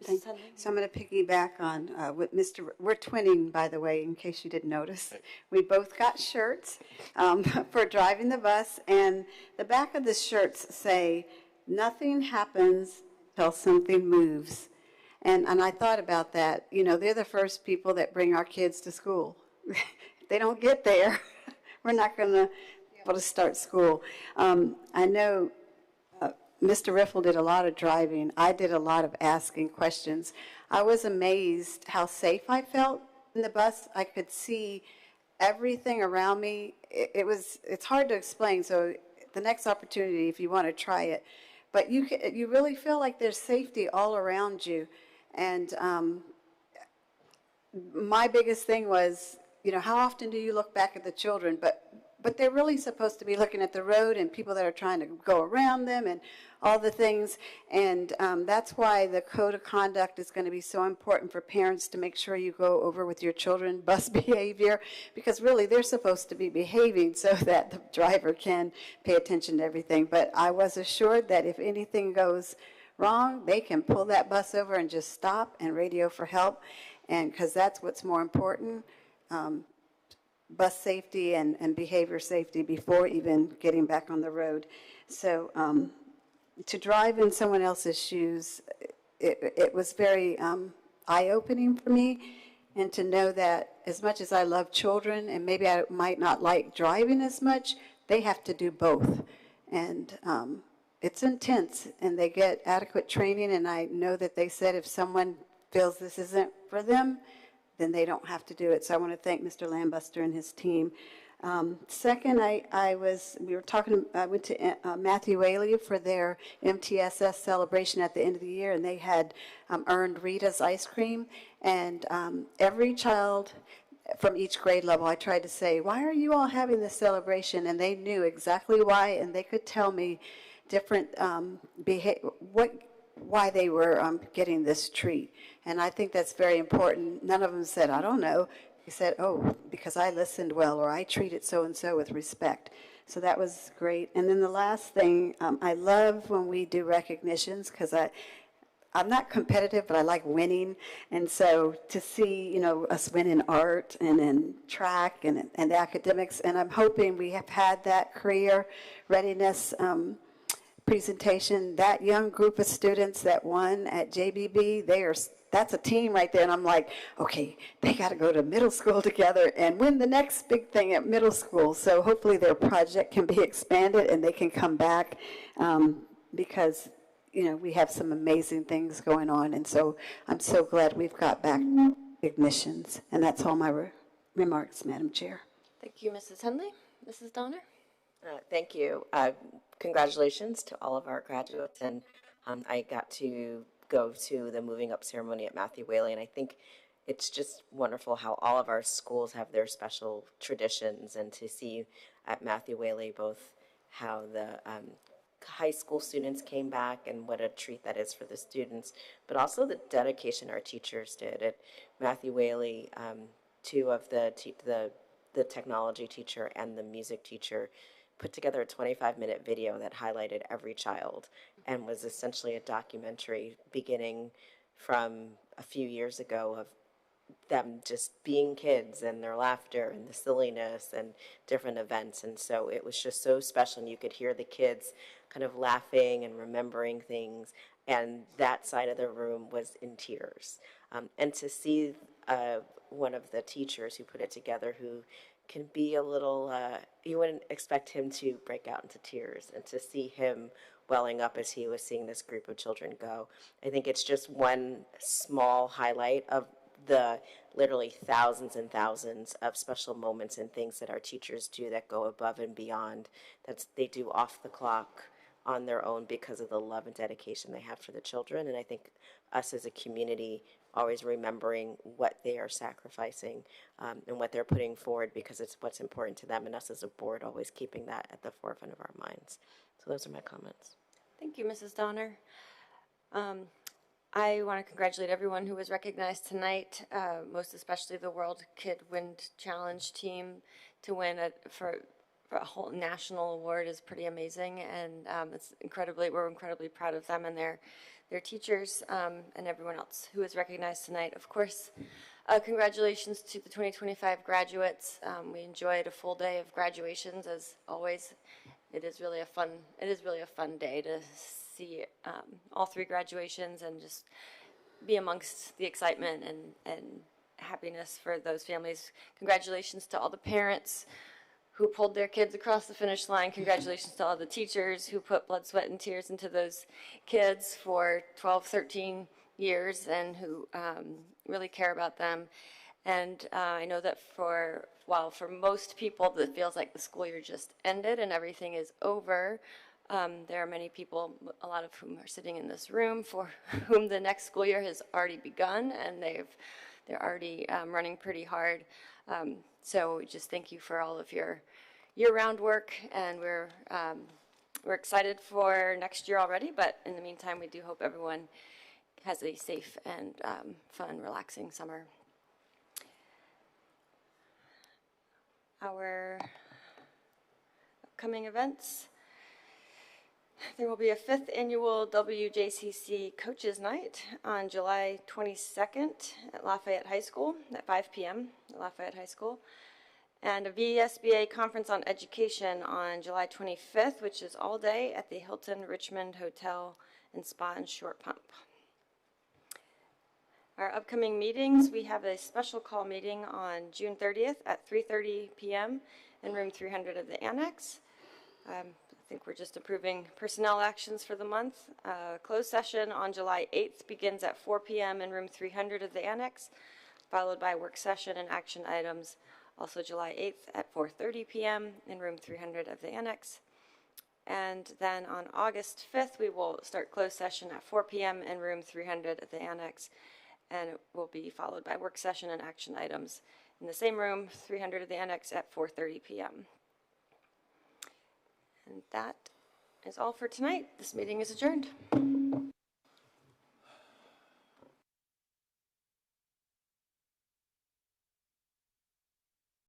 So I'm going to piggyback on what we're twinning, by the way, in case you didn't notice. We both got shirts for driving the bus, and the back of the shirts say, "Nothing happens till something moves." And I thought about that. You know, they're the first people that bring our kids to school. If they don't get there, we're not going to be able to start school. I know Mr. Riffle did a lot of driving. I did a lot of asking questions. I was amazed how safe I felt in the bus. I could see everything around me. It's hard to explain, so the next opportunity, if you want to try it. But you really feel like there's safety all around you. And my biggest thing was, you know, how often do you look back at the children? But they're really supposed to be looking at the road and people that are trying to go around them and all the things. And that's why the code of conduct is going to be so important for parents to make sure you go over with your children bus behavior, because really they're supposed to be behaving so that the driver can pay attention to everything. But I was assured that if anything goes wrong, they can pull that bus over and just stop and radio for help, and because that's what's more important. Bus safety and behavior safety before even getting back on the road. So to drive in someone else's shoes, it was very eye-opening for me, and to know that as much as I love children, and maybe I might not like driving as much, they have to do both. And it's intense, and they get adequate training, and I know that they said if someone feels this isn't for them, then they don't have to do it. So I want to thank Mr. Lambuster and his team. Second, I went to Matthew Whaley for their MTSS celebration at the end of the year, and they had earned Rita's ice cream. And every child from each grade level, I tried to say, why are you all having this celebration? And they knew exactly why, and they could tell me different why they were getting this treat. And I think that's very important. None of them said, I don't know. They said, oh, because I listened well, or I treated so-and-so with respect. So that was great. And then the last thing, I love when we do recognitions, because I'm not competitive, but I like winning. And so to see, you know, us win in art and in track and academics, and I'm hoping we have had that career readiness presentation. That young group of students that won at JBB, that's a team right there. And I'm like, okay, they got to go to middle school together and win the next big thing at middle school. So hopefully their project can be expanded and they can come back because, you know, we have some amazing things going on. And so I'm so glad we've got back recognitions. And that's all my remarks, Madam Chair. Thank you, Mrs. Henley. Mrs. Donner? Thank you. Congratulations to all of our graduates. And I got to go to the moving up ceremony at Matthew Whaley, and I think it's just wonderful how all of our schools have their special traditions, and to see at Matthew Whaley both how the high school students came back and what a treat that is for the students, but also the dedication our teachers did. At Matthew Whaley, two of the technology teacher and the music teacher put together a 25-minute video that highlighted every child and was essentially a documentary beginning from a few years ago of them just being kids and their laughter and the silliness and different events. And so it was just so special, and you could hear the kids kind of laughing and remembering things, and that side of the room was in tears. And to see one of the teachers who put it together, who can be a little, you wouldn't expect him to break out into tears, and to see him welling up as he was seeing this group of children go. I think it's just one small highlight of the literally thousands and thousands of special moments and things that our teachers do that go above and beyond, that they do off the clock on their own because of the love and dedication they have for the children. And I think us as a community always remembering what they are sacrificing and what they're putting forward, because it's what's important to them, and us as a board always keeping that at the forefront of our minds. So those are my comments. Thank you, Mrs. Donner. I want to congratulate everyone who was recognized tonight, most especially the World Kid Wind Challenge team. To win for a whole national award is pretty amazing, and we're incredibly proud of them and their teachers, and everyone else who is recognized tonight. Of course, congratulations to the 2025 graduates. We enjoyed a full day of graduations, as always. It is really a fun day to see all 3 graduations and just be amongst the excitement and happiness for those families. Congratulations to all the parents who pulled their kids across the finish line. Congratulations to all the teachers who put blood, sweat, and tears into those kids for 12, 13 years and who really care about them. And I know that for most people that feels like the school year just ended and everything is over, there are many people, a lot of whom are sitting in this room, for whom the next school year has already begun, and they're already running pretty hard. So just thank you for all of your year-round work, and we're excited for next year already. But in the meantime, we do hope everyone has a safe and fun, relaxing summer. Our upcoming events. There will be a 5th annual WJCC Coaches Night on July 22nd at Lafayette High School at 5 p.m. at Lafayette High School, and a VSBA Conference on Education on July 25th, which is all day at the Hilton Richmond Hotel and Spa and Short Pump. Our upcoming meetings, we have a special call meeting on June 30th at 3:30 p.m. in room 300 of the Annex. I think we're just approving personnel actions for the month. Closed session on July 8th begins at 4 p.m. in room 300 of the Annex, followed by work session and action items, also July 8th at 4:30 p.m. in room 300 of the Annex. And then on August 5th, we will start closed session at 4 p.m. in room 300 of the Annex, and it will be followed by work session and action items in the same room, 300 of the Annex, at 4:30 p.m. And that is all for tonight. This meeting is adjourned.